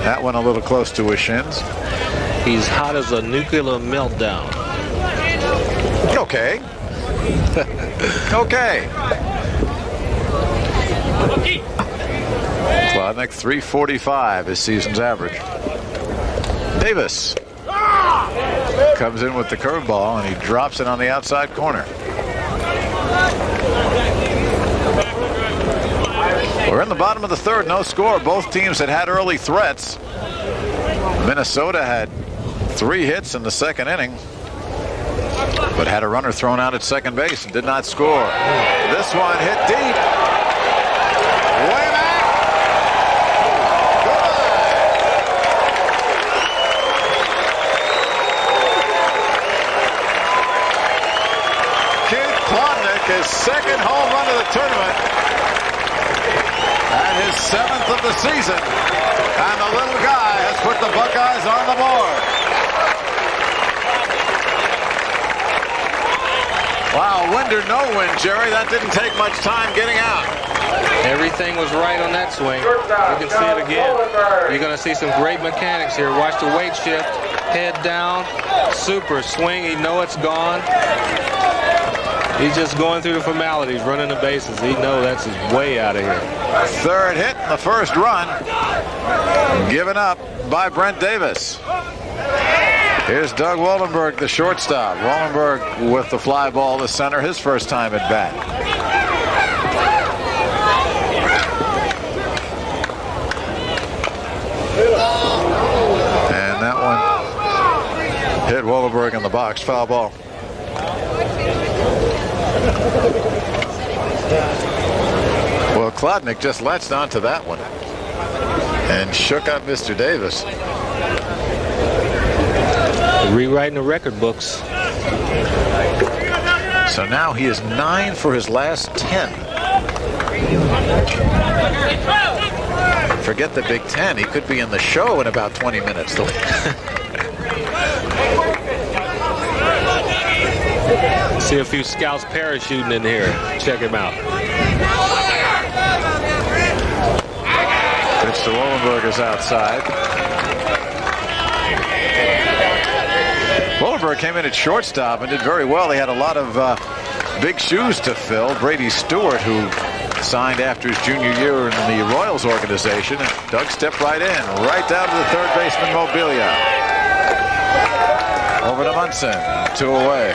That one a little close to his shins. He's hot as a nuclear meltdown. Okay. Okay. Klodnik, 345, his season's average. Davis comes in with the curveball, and he drops it on the outside corner. We're in the bottom of the third, no score. Both teams had early threats. Minnesota had 3 hits in the second inning, but had a runner thrown out at second base and did not score. This one hit deep. Way back. Keith Klodnik, his second home run of the tournament, and his 7th of the season. And the little guy has put the Buckeyes on the board. Wow, wind or no wind, Jerry, that didn't take much time getting out. Everything was right on that swing. You can see it again. You're going to see some great mechanics here. Watch the weight shift. Head down. Super swing. You know it's gone. He's just going through the formalities, running the bases. He knows that's way out of here. Third hit in the first run. Given up by Brent Davis. Here's Doug Wallenberg, the shortstop. Wallenberg with the fly ball to center, his first time at bat. And that one hit Wallenberg in the box, foul ball. Well, Klodnik just latched onto that one and shook up Mr. Davis. Rewriting the record books. So now he is 9 for his last 10. Forget the Big Ten. He could be in the show in about 20 minutes. See a few scouts parachuting in here. Check him out. Pitch to Wallenberg is outside. Wallenberg came in at shortstop and did very well. He had a lot of big shoes to fill. Brady Stewart, who signed after his junior year in the Royals organization, and Doug stepped right in, right down to the third baseman Mobilia. Over to Munson, 2 away.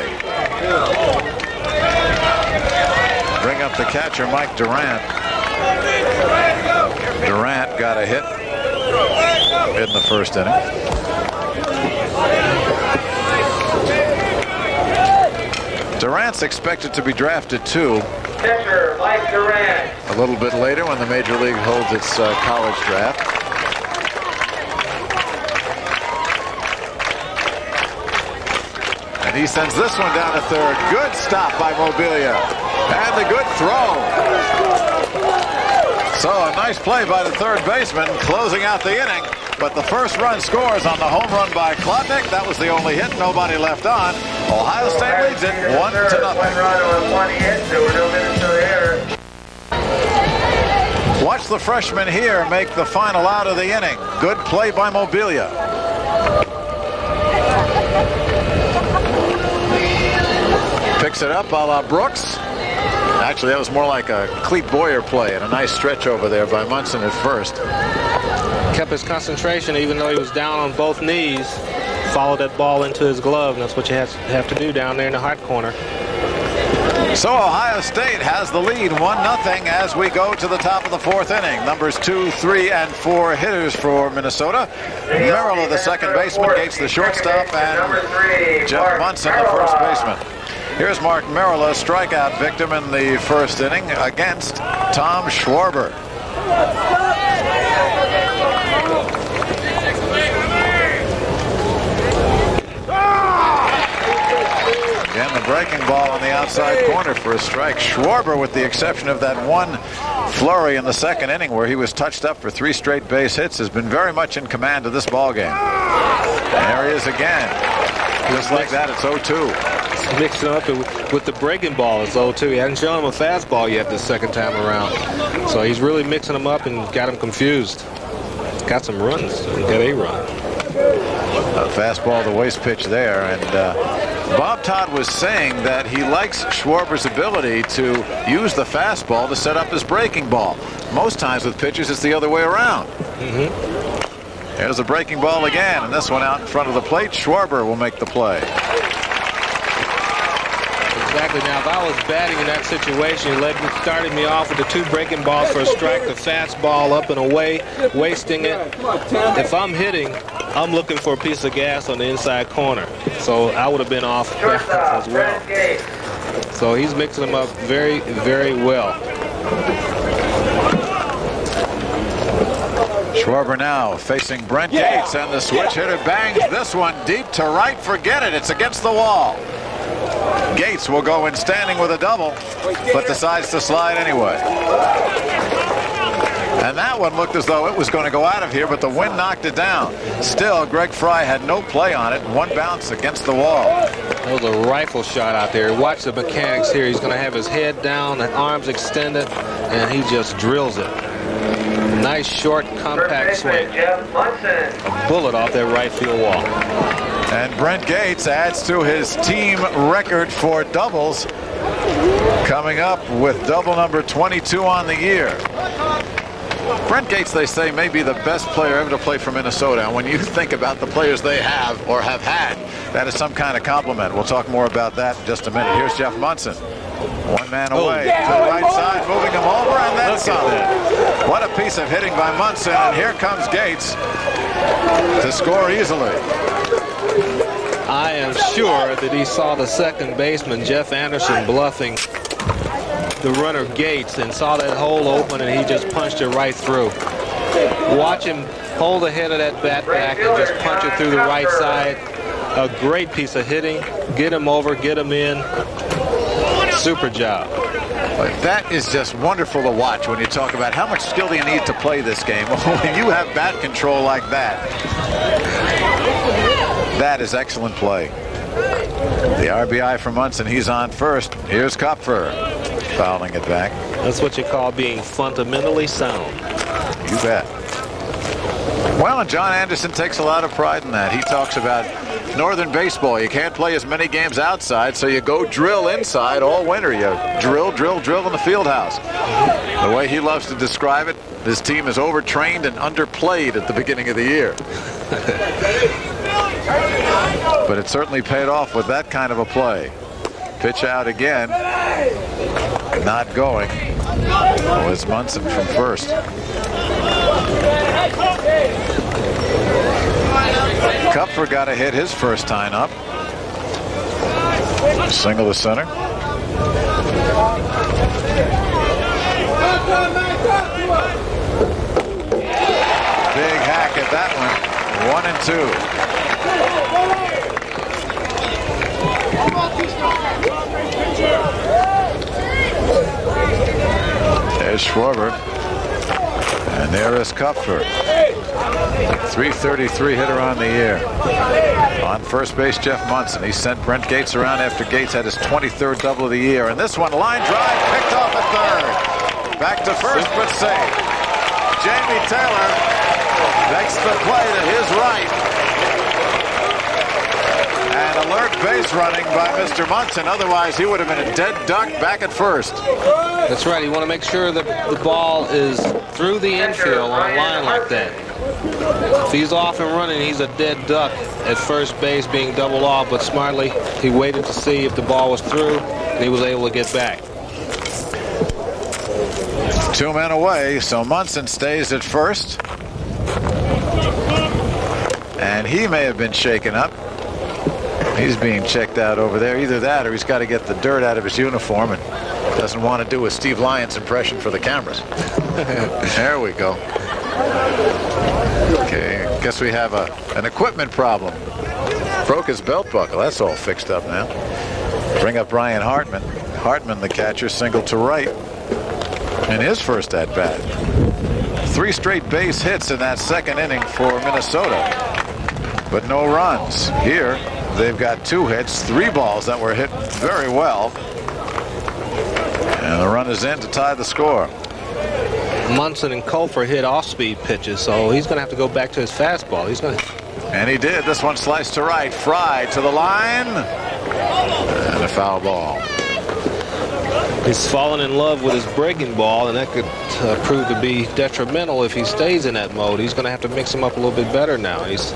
Bring up the catcher, Mike Durant. Durant got a hit in the first inning. Durant's expected to be drafted too. Pitcher Mike Durant. A little bit later when the Major League holds its college draft. And he sends this one down to third. Good stop by Mobilia. And the good throw. So a nice play by the third baseman closing out the inning. But the first run scores on the home run by Klodnik. That was the only hit. Nobody left on. Ohio State leads it 1-0. 1 run with 1 hit. There were no Minnesota errors. Watch the freshman here make the final out of the inning. Good play by Mobilia. Picks it up a la Brooks. Actually, that was more like a Clete Boyer play and a nice stretch over there by Munson at first. Kept his concentration even though he was down on both knees. Followed that ball into his glove, and that's what you have to do down there in the hot corner. So Ohio State has the lead 1-0 as we go to the top of the fourth inning. Numbers 2, 3, and 4 hitters for Minnesota. Merrill, the second baseman, Gates the shortstop, and Jeff Munson, the first baseman. Here's Mark Merrill, a strikeout victim in the first inning against Tom Schwarber. Again, the breaking ball on the outside corner for a strike. Schwarber, with the exception of that one flurry in the second inning where he was touched up for 3 straight base hits, has been very much in command of this ball game. And there he is again. Just like that, it's 0-2. Mixing up with the breaking ball, it's 0-2. He hadn't shown him a fastball yet this second time around. So he's really mixing them up and got him confused. got some runs. Got a run. A fastball to waste pitch there, and Bob Todd was saying that he likes Schwarber's ability to use the fastball to set up his breaking ball. Most times with pitchers, it's the other way around. Here's a breaking ball again, and this one out in front of the plate. Schwarber will make the play. Exactly. Now, if I was batting in that situation, he started me off with the 2 breaking balls for a strike, the fastball up and away, wasting it. If I'm hitting, I'm looking for a piece of gas on the inside corner. So I would have been off as well. So he's mixing them up very, very well. Schwarber now facing Brent Gates, and the switch hitter bangs this one deep to right. Forget it. It's against the wall. Gates will go in standing with a double, but decides to slide anyway. And that one looked as though it was going to go out of here, but the wind knocked it down. Still, Greg Fry had no play on it. One bounce against the wall. That was a rifle shot out there. Watch the mechanics here. He's going to have his head down and arms extended, and he just drills it. Nice, short, compact swing. A bullet off that right field wall. And Brent Gates adds to his team record for doubles, coming up with double number 22 on the year. Brent Gates, they say, may be the best player ever to play for Minnesota. And when you think about the players they have or have had, that is some kind of compliment. We'll talk more about that in just a minute. Here's Jeff Munson. One man away to the right side, moving him over, and then some. What a piece of hitting by Munson. And here comes Gates to score easily. I am sure that he saw the second baseman, Jeff Anderson, bluffing the runner Gates, and saw that hole open, and he just punched it right through. Watch him hold the head of that bat back and just punch it through the right side. A great piece of hitting. Get him over, get him in. Super job. But that is just wonderful to watch when you talk about how much skill do you need to play this game. When you have bat control like that, that is excellent play. The RBI for Munson. He's on first. Here's Kupfer fouling it back. That's what you call being fundamentally sound. You bet. Well, and John Anderson takes a lot of pride in that. He talks about Northern baseball. You can't play as many games outside, so you go drill inside all winter. You drill, drill, drill in the field house. The way he loves to describe it, his team is overtrained and underplayed at the beginning of the year. But it certainly paid off with that kind of a play. Pitch out again. Not going. Oh, it's Munson from first. Kupfer got a hit his first time up. Single to center. Big hack at that one. 1-2. There's Schwarber. And there is Kupfer. 333 hitter on the year. On first base, Jeff Munson. He sent Brent Gates around after Gates had his 23rd double of the year. And this one, line drive, picked off at third. Back to first, but safe. Jamie Taylor makes the play to his right. And alert base running by Mr. Munson. Otherwise, he would have been a dead duck back at first. That's right. You want to make sure that the ball is through the infield on a line like that. If he's off and running, he's a dead duck at first base being doubled off, but smartly he waited to see if the ball was through, and he was able to get back. 2 men away, so Munson stays at first. And he may have been shaken up. He's being checked out over there. Either that or he's got to get the dirt out of his uniform and doesn't want to do a Steve Lyons impression for the cameras. There we go. Okay, guess we have an equipment problem. Broke his belt buckle. That's all fixed up now. Bring up Ryan Hartman. Hartman, the catcher, single to right in his first at bat. 3 straight base hits in that second inning for Minnesota, but no runs. Here, they've got 2 hits, 3 balls that were hit very well. And the run is in to tie the score. Munson and Colfer hit off-speed pitches, so he's going to have to go back to his fastball. And he did. This one sliced to right. Fry to the line. And a foul ball. He's fallen in love with his breaking ball, and that could prove to be detrimental if he stays in that mode. He's going to have to mix him up a little bit better now. He's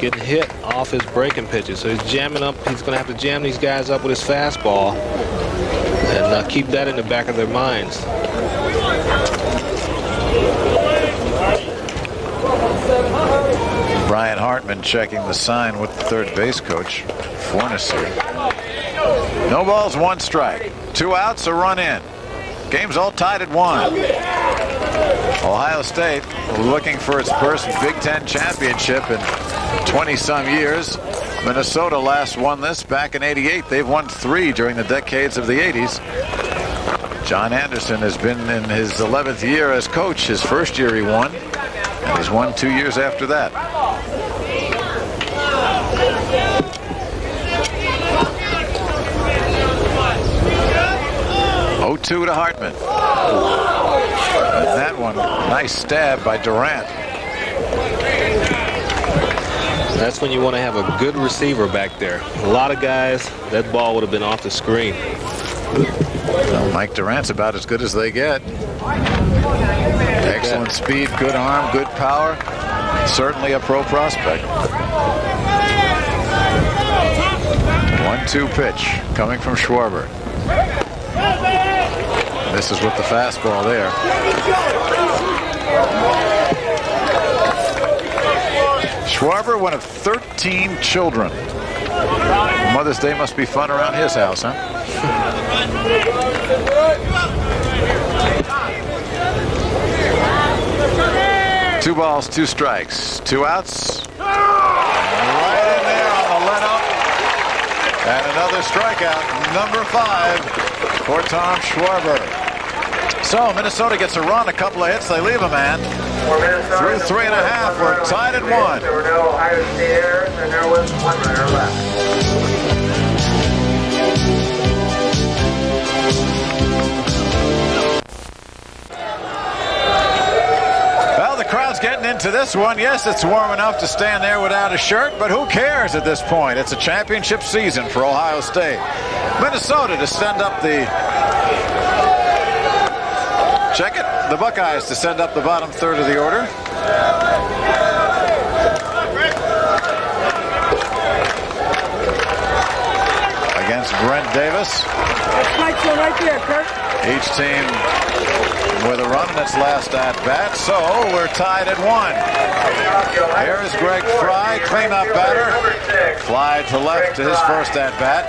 getting hit off his breaking pitches, so he's jamming up. He's going to have to jam these guys up with his fastball and keep that in the back of their minds. Brian Hartman checking the sign with the third base coach. Fornes here. No balls, 1 strike. 2 outs, a run in. Game's all tied at 1. Ohio State looking for its first Big Ten championship in 20-some years. Minnesota last won this back in '88. They've won 3 during the decades of the '80s. John Anderson has been in his 11th year as coach. His first year he won, and he's won 2 years after that. To Hartman. And that one, nice stab by Durant. That's when you want to have a good receiver back there. A lot of guys, that ball would have been off the screen. Well, Mike Durant's about as good as they get. Excellent speed, good arm, good power. Certainly a pro prospect. 1-2 pitch coming from Schwarber. This is with the fastball there. Schwarber, one of 13 children. Mother's Day must be fun around his house, huh? 2 balls, 2 strikes, 2 outs. Right in there on the let-up. And another strikeout, number 5 for Tom Schwarber. So Minnesota gets a run, a couple of hits, they leave a man. Through 3.5, we're tied at 1. There were no Ohio State errors, and there was 1 runner left. Well, the crowd's getting into this one. Yes, it's warm enough to stand there without a shirt, but who cares at this point? It's a championship season for Ohio State. Minnesota to send up the... Check it. The Buckeyes to send up the bottom third of the order. Against Brent Davis. That's my one right there, Kurt. Each team with a run in its last at-bat, so we're tied at 1. Here is Greg Fry, cleanup batter. Fly to left to his first at-bat.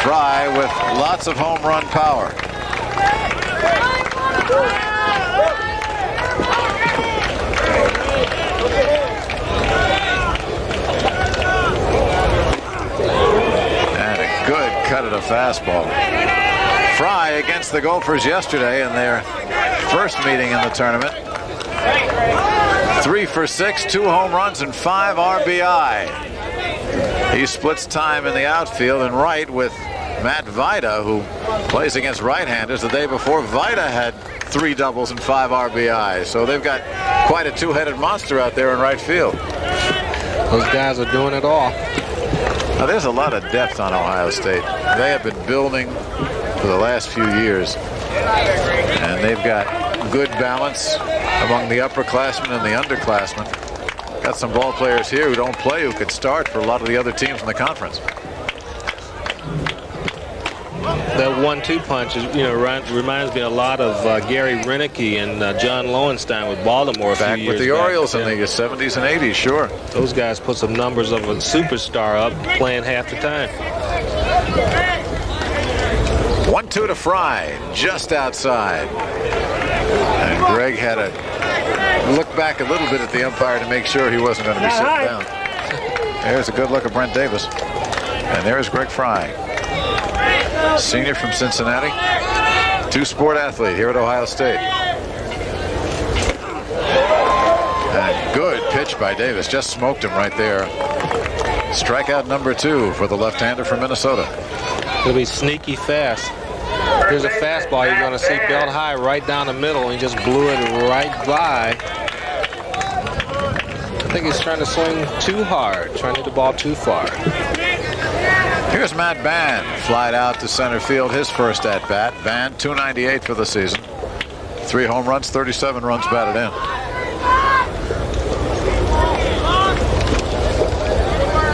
Fry with lots of home run power. And a good cut of the fastball. Fry against the Gophers yesterday in their first meeting in the tournament. 3 for 6, 2 home runs and 5 RBI. He splits time in the outfield and right with Matt Vida, who plays against right-handers. The day before, Vida had 3 doubles and 5 RBI. So they've got quite a 2-headed monster out there in right field. Those guys are doing it all. Now, there's a lot of depth on Ohio State. They have been building for the last few years. And they've got good balance among the upperclassmen and the underclassmen. Got some ball players here who don't play who could start for a lot of the other teams in the conference. That 1-2 punch is, reminds me a lot of Gary Renicky and John Lowenstein with Baltimore a few Back years with the back. Orioles in the 70s and 80s, sure. Those guys put some numbers of a superstar up playing half the time. 1-2 to Fry, just outside. And Greg had to look back a little bit at the umpire to make sure he wasn't going to be sitting down. There's a good look at Brent Davis. And there's Greg Fry. Senior from Cincinnati, 2-sport athlete here at Ohio State. And good pitch by Davis, just smoked him right there. Strikeout number 2 for the left-hander from Minnesota. It'll be sneaky fast. Here's a fastball you're going to see belt high right down the middle, and he just blew it right by. I think he's trying to swing too hard, trying to hit the ball too far. Here's Matt Band, flied out to center field, his first at-bat. Band, 298 for the season. 3 home runs, 37 runs batted in.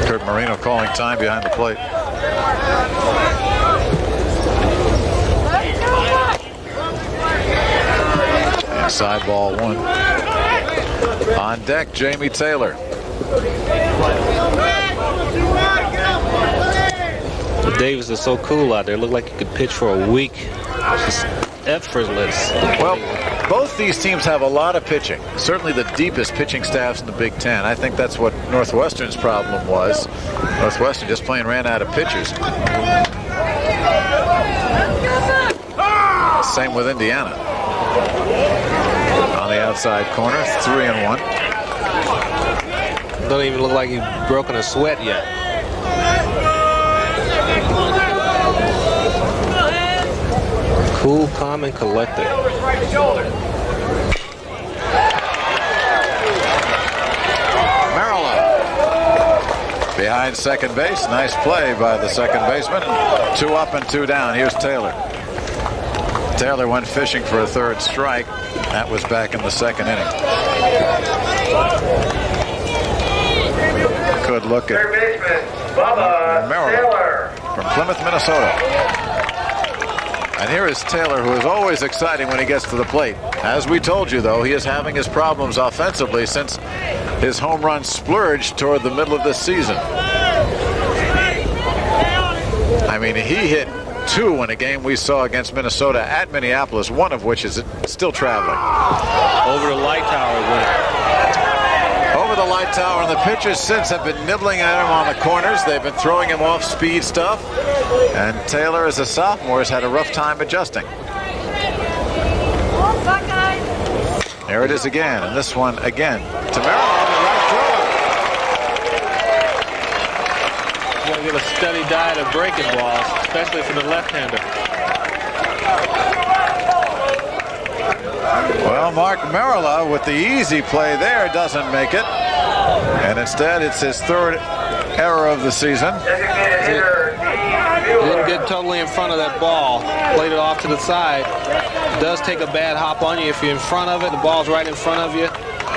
Kurt Marino calling time behind the plate. Inside ball 1. On deck, Jamie Taylor. Davis is so cool out there. Looked like he could pitch for a week. Just effortless. Well, both these teams have a lot of pitching. Certainly the deepest pitching staffs in the Big Ten. I think that's what Northwestern's problem was. Northwestern just plain ran out of pitchers. Same with Indiana. On the outside corner, 3-1. Doesn't even look like he's broken a sweat yet. Cool, calm, and collected. Maryland behind second base. Nice play by the second baseman. 2 up and 2 down. Here's Taylor. Taylor went fishing for a third strike. That was back in the second inning. Good look at Maryland from Plymouth, Minnesota. And here is Taylor, who is always exciting when he gets to the plate. As we told you, though, he is having his problems offensively since his home run splurged toward the middle of this season. I mean, he hit 2 in a game we saw against Minnesota at Minneapolis, one of which is still traveling. Over the light tower went. Over the light tower, and the pitchers since have been nibbling at him on the corners. They've been throwing him off speed stuff. And Taylor, as a sophomore, has had a rough time adjusting. There it is again, and this one again to Maryland on the right throw. You're going to get a steady diet of breaking balls, especially for the left-hander. Well, Mark Merilla with the easy play there doesn't make it. And instead, it's his 3rd error of the season. Didn't get totally in front of that ball. Played it off to the side. It does take a bad hop on you. If you're in front of it, the ball's right in front of you.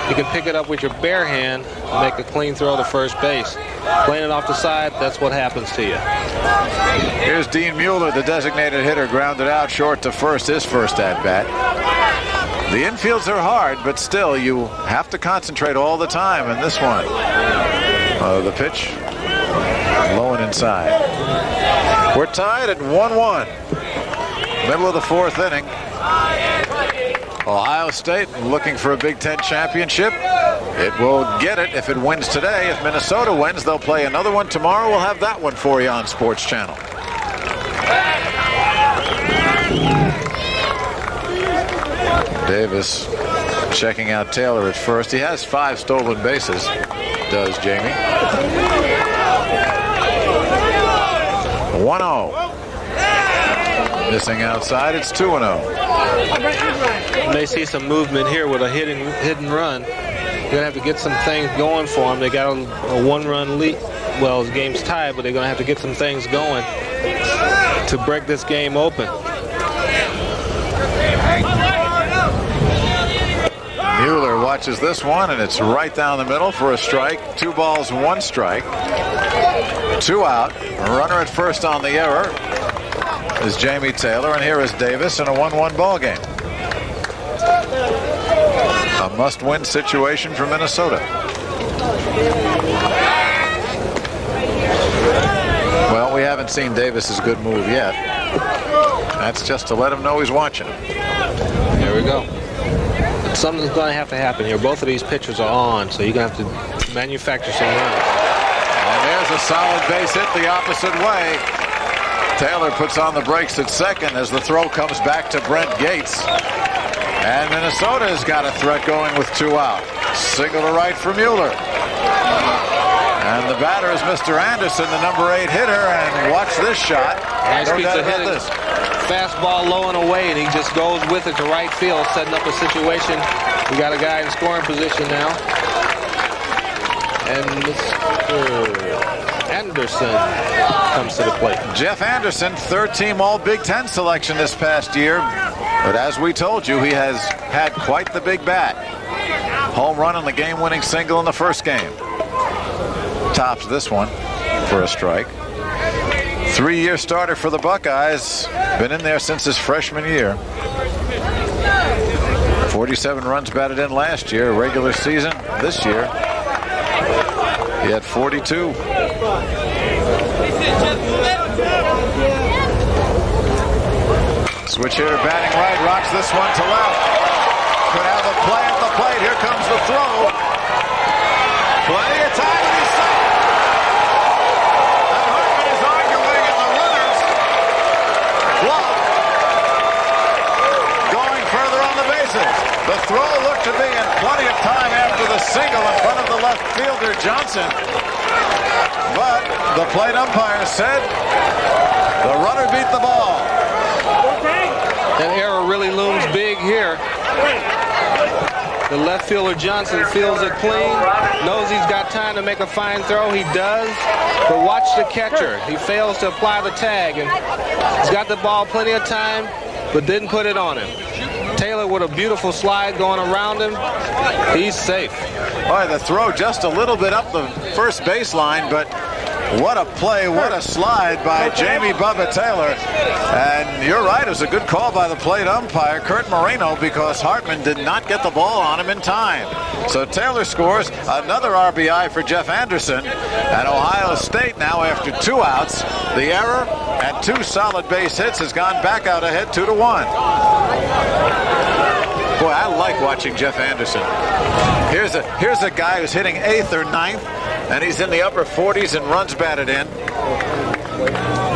You can pick it up with your bare hand and make a clean throw to first base. Playing it off the side, that's what happens to you. Here's Dean Mueller, the designated hitter, grounded out short to first, his first at-bat. The infields are hard, but still, you have to concentrate all the time in this one. The pitch, low and inside. We're tied at 1-1. Middle of the 4th inning. Ohio State looking for a Big Ten championship. It will get it if it wins today. If Minnesota wins, they'll play another one tomorrow. We'll have that one for you on Sports Channel. Davis checking out Taylor at first. He has 5 stolen bases, does Jamie. 1-0. Missing outside, it's 2-0. You may see some movement here with a hidden run. You're going to have to get some things going for them. They got a 1-run lead. Well, the game's tied, but they're going to have to get some things going to break this game open. Mueller watches this one, and it's right down the middle for a strike. 2 balls, 1 strike. 2 out. A runner at first on the error is Jamie Taylor, and here is Davis in a 1-1 ball game. A must-win situation for Minnesota. Well, we haven't seen Davis's good move yet. That's just to let him know he's watching. There we go. Something's going to have to happen here. Both of these pitchers are on, so you're going to have to manufacture some runs. And there's a solid base hit the opposite way. Taylor puts on the brakes at second as the throw comes back to Brent Gates. And Minnesota has got a threat going with 2 out. Single to right for Mueller. And the batter is Mr. Anderson, the number 8 hitter. And watch this shot. Nice No piece doubt of about hitting this. fastball low and away, and he just goes with it to right field, setting up a situation. We got a guy in scoring position now. And Mr. Anderson comes to the plate. Jeff Anderson, third-team All-Big Ten selection this past year. But as we told you, he has had quite the big bat. Home run on the game-winning single in the first game. Tops this one for a strike. 3-year starter for the Buckeyes. Been in there since his freshman year. 47 runs batted in last year. Regular season this year, he had 42. Switch hitter batting right, rocks this one to left. Could have a play at the plate. Here comes the throw. Plenty of time, and he's safe. And Hartman is arguing, and the runners glove going further on the bases. The throw looked to be in plenty of time after the single in front of the left fielder, Johnson. But the plate umpire said the runner beat the ball. That error really looms big here. The left fielder Johnson feels it clean, knows he's got time to make a fine throw. He does, but watch the catcher. He fails to apply the tag, and he's got the ball plenty of time, but didn't put it on him. Taylor with a beautiful slide going around him. He's safe. All right, the throw just a little bit up the first baseline, but what a play, what a slide by Jamie Bubba Taylor. And you're right, it was a good call by the plate umpire, Kurt Moreno, because Hartman did not get the ball on him in time. So Taylor scores another RBI for Jeff Anderson. And Ohio State now, after 2 outs, the error and 2 solid base hits has gone back out ahead 2-1. Boy, I like watching Jeff Anderson. Here's a guy who's hitting 8th or 9th, and he's in the upper 40s in runs batted in.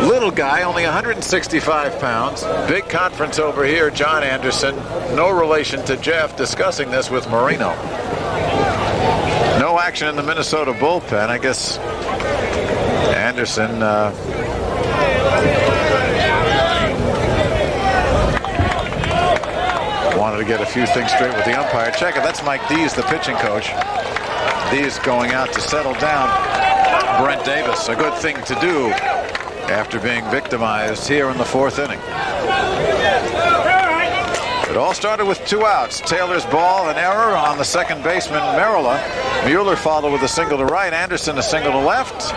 Little guy, only 165 pounds. Big conference over here, John Anderson. No relation to Jeff, discussing this with Marino. No action in the Minnesota bullpen. I guess Anderson wanted to get a few things straight with the umpire. Check it, that's Mike Dees, the pitching coach. Dees going out to settle down Brent Davis. A good thing to do after being victimized here in the 4th inning. It all started with 2 outs. Taylor's ball, an error on the second baseman, Merrill. Mueller followed with a single to right. Anderson a single to left.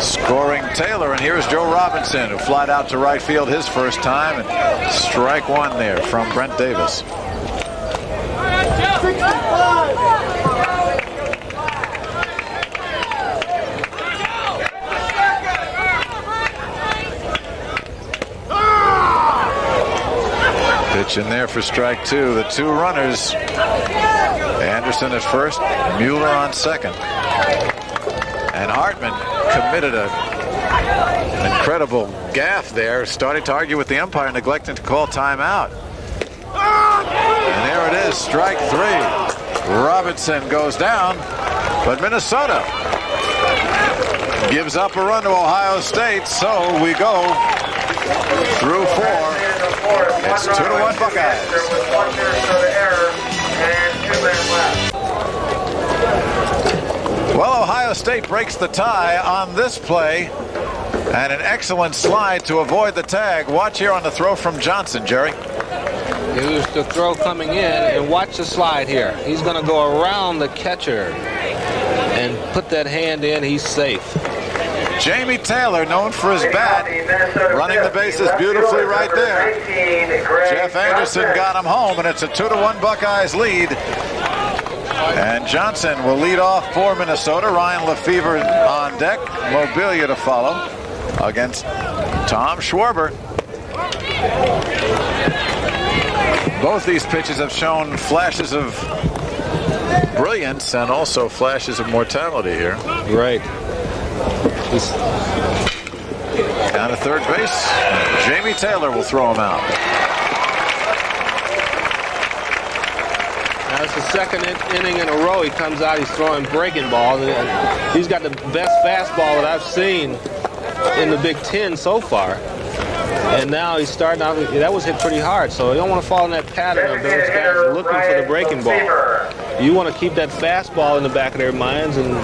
Scoring Taylor, and here's Joe Robinson, who flied out to right field his first time, and strike 1 there from Brent Davis. Pitch in there for strike 2. The 2 runners, Anderson at first, Mueller on second. And Hartman committed an incredible gaffe there, starting to argue with the umpire, neglecting to call timeout. And there it is, strike 3. Robinson goes down, but Minnesota gives up a run to Ohio State, so we go through 4. It's 2-1 Buckeyes. Well, Ohio State breaks the tie on this play, and an excellent slide to avoid the tag. Watch here on the throw from Johnson, Jerry. Here's the throw coming in, and watch the slide here. He's going to go around the catcher and put that hand in. He's safe. Jamie Taylor, known for his bat, running the bases beautifully right there. Jeff Anderson got him home, and it's a 2-1 Buckeyes lead. And Johnson will lead off for Minnesota. Ryan Lefevre on deck. Mobilia to follow against Tom Schwarber. Both these pitches have shown flashes of brilliance and also flashes of mortality here. Right. Down to third base. Jamie Taylor will throw him out. Now it's the second inning in a row he comes out. He's throwing breaking balls. He's got the best fastball that I've seen in the Big Ten so far. And now he's starting out. That was hit pretty hard, so you don't want to fall in that pattern of those guys looking for the breaking ball. You want to keep that fastball in the back of their minds and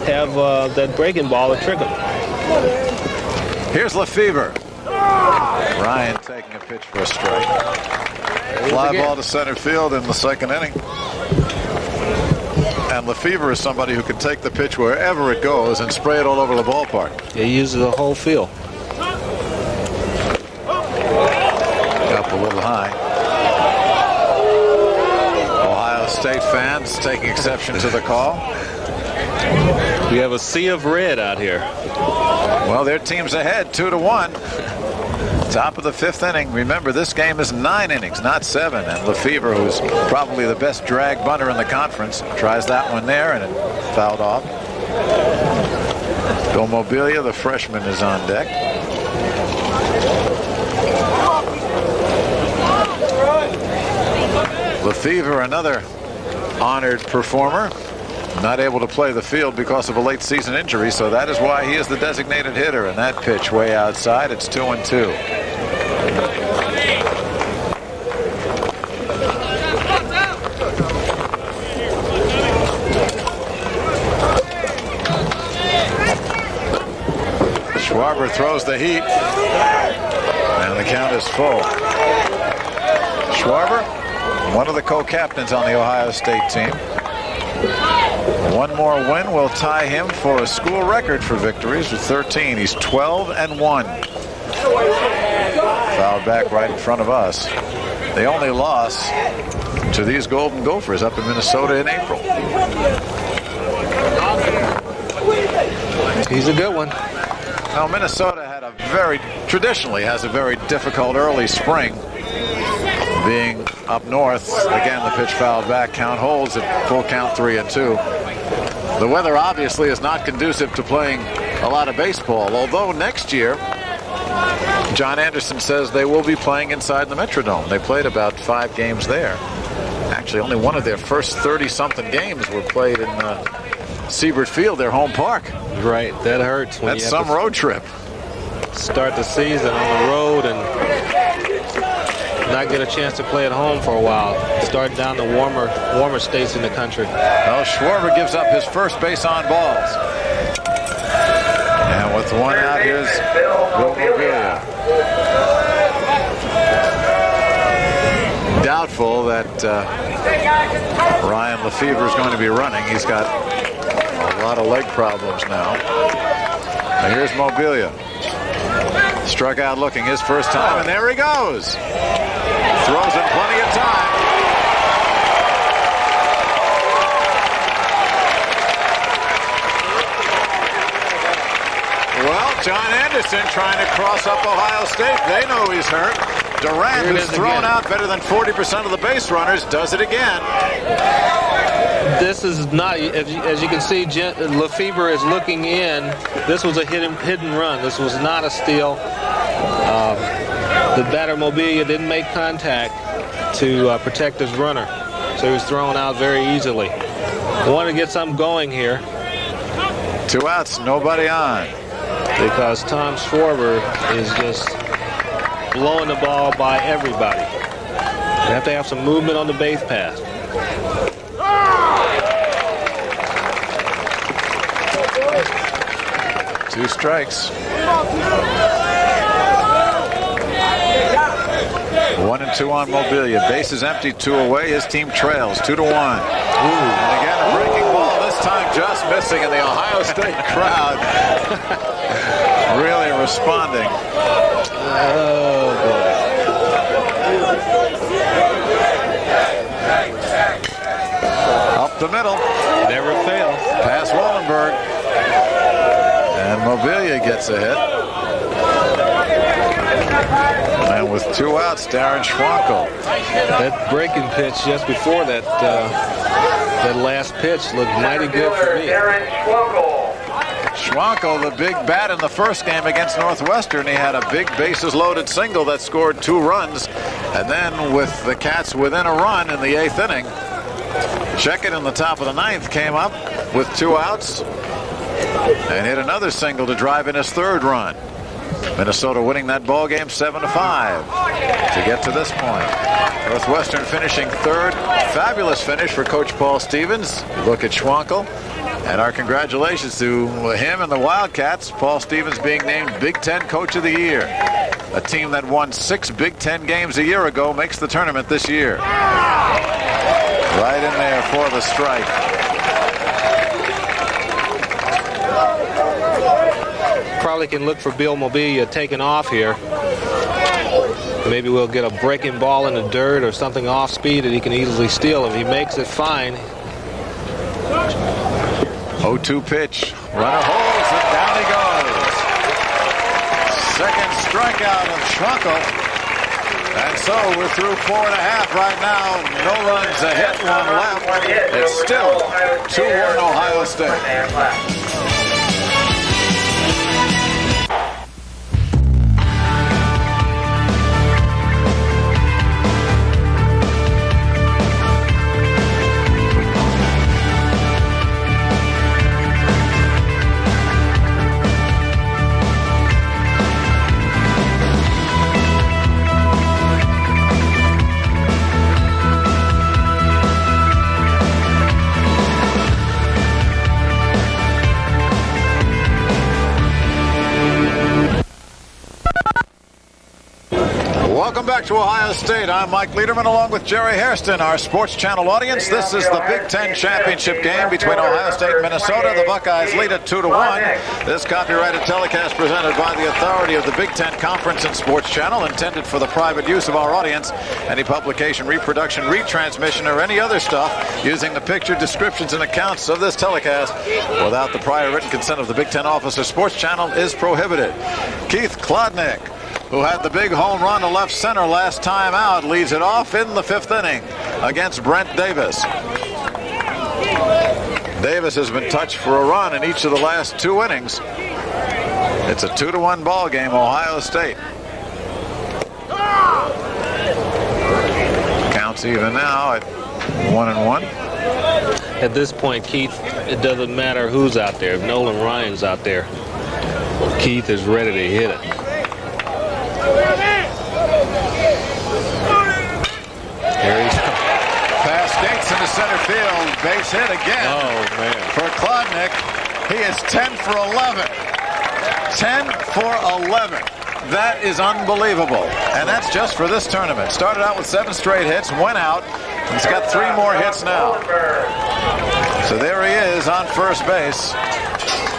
have that breaking ball to trick them. Here's Lefevre. Ryan taking a pitch for a strike. Fly ball to center field in the second inning. And Lefevre is somebody who can take the pitch wherever it goes and spray it all over the ballpark. He uses the whole field. Up a little high. Ohio State fans taking exception to the call. We have a sea of red out here. Well, their team's ahead 2-1. Top of the fifth inning. Remember, this game is 9 innings, not 7. And Lefevre, who's probably the best drag bunter in the conference, tries that one there, and it fouled off. Bill Mobilia, the freshman, is on deck. Lefevre, another honored performer, not able to play the field because of a late season injury, so that is why he is the designated hitter. And that pitch way outside, it's 2-2. Schwarber throws the heat, and the count is full. Schwarber, one of the co-captains on the Ohio State team. One more win will tie him for a school record for victories with 13. He's 12-1. Fouled back right in front of us. The only loss to these Golden Gophers up in Minnesota in April. He's a good one. Now, Minnesota had traditionally has a very difficult early spring. Being up north, again, the pitch fouled back. Count holds at full count 3-2. The weather obviously is not conducive to playing a lot of baseball, although next year, John Anderson says they will be playing inside the Metrodome. They played about 5 games there. Actually, only one of their first 30-something games were played in Siebert Field, their home park. Right, that hurts. That's some road trip. Start the season on the road and not get a chance to play at home for a while. Start down the warmer states in the country. Well, Schwarber gives up his first base on balls. And with one out, here's Bill Mobilia. Doubtful that Ryan Lefevre is going to be running. He's got a lot of leg problems now. And here's Mobilia. Struck out looking his first time, and there he goes. Throws in plenty of time. Well, John Anderson trying to cross up Ohio State. They know he's hurt. Durant, who's thrown out better than 40% of the base runners, does it again. This is not, as you can see, Lefevre is looking in. This was a hidden run. This was not a steal. The batter Mobilia didn't make contact to protect his runner, so he was thrown out very easily. Want to get something going here. 2 outs, nobody on. Because Tom Schwarber is just blowing the ball by everybody. You have to have some movement on the base pass. 2 strikes. 1-2 on Mobilia. Bases empty, 2 away. His team trails 2-1. And again, a breaking ball. This time just missing, and the Ohio State crowd really responding. Oh boy! Up the middle. Never fails. Past Wallenberg. And Mobilia gets a hit. And with 2 outs, Darren Schwankel. That breaking pitch just before that last pitch looked mighty good for me. Schwankel, the big bat in the first game against Northwestern. He had a big bases-loaded single that scored 2 runs. And then with the Cats within a run in the 8th inning, Checkett in the top of the 9th came up with 2 outs and hit another single to drive in his 3rd run. Minnesota winning that ball game 7-5 to get to this point. Northwestern finishing third. Fabulous finish for Coach Paul Stevens. Look at Schwankel. And our congratulations to him and the Wildcats. Paul Stevens being named Big Ten Coach of the Year. A team that won 6 Big Ten games a year ago makes the tournament this year. Right in there for the strike. Probably can look for Bill Mobilia taking off here. Maybe we'll get a breaking ball in the dirt or something off speed that he can easily steal. If he makes it, fine. 0-2 pitch. Runner holds and down he goes. Second strikeout of Schwankel. And so we're through 4.5 right now. No runs, a hit, one left. It's still 2-1 Ohio State. Welcome back to Ohio State. I'm Mike Lederman along with Jerry Hairston, our Sports Channel audience. This is the Big Ten championship game between Ohio State and Minnesota. The Buckeyes lead it 2-1. This copyrighted telecast presented by the authority of the Big Ten Conference and Sports Channel, intended for the private use of our audience. Any publication, reproduction, retransmission, or any other stuff using the picture, descriptions, and accounts of this telecast without the prior written consent of the Big Ten office or Sports Channel is prohibited. Keith Klodnik, who had the big home run to left center last time out, leads it off in the 5th inning against Brent Davis. Davis has been touched for a run in each of the last 2 innings. It's a 2-1 ball game, Ohio State. Counts even now at 1-1. At this point, Keith, it doesn't matter who's out there. If Nolan Ryan's out there, Keith is ready to hit it. Here he goes. Pass skates into center field. Base hit again. Oh, man. For Klodnik. He is 10 for 11. 10 for 11. That is unbelievable. And that's just for this tournament. Started out with 7 straight hits, went out. He's got 3 more hits now. So there he is on first base.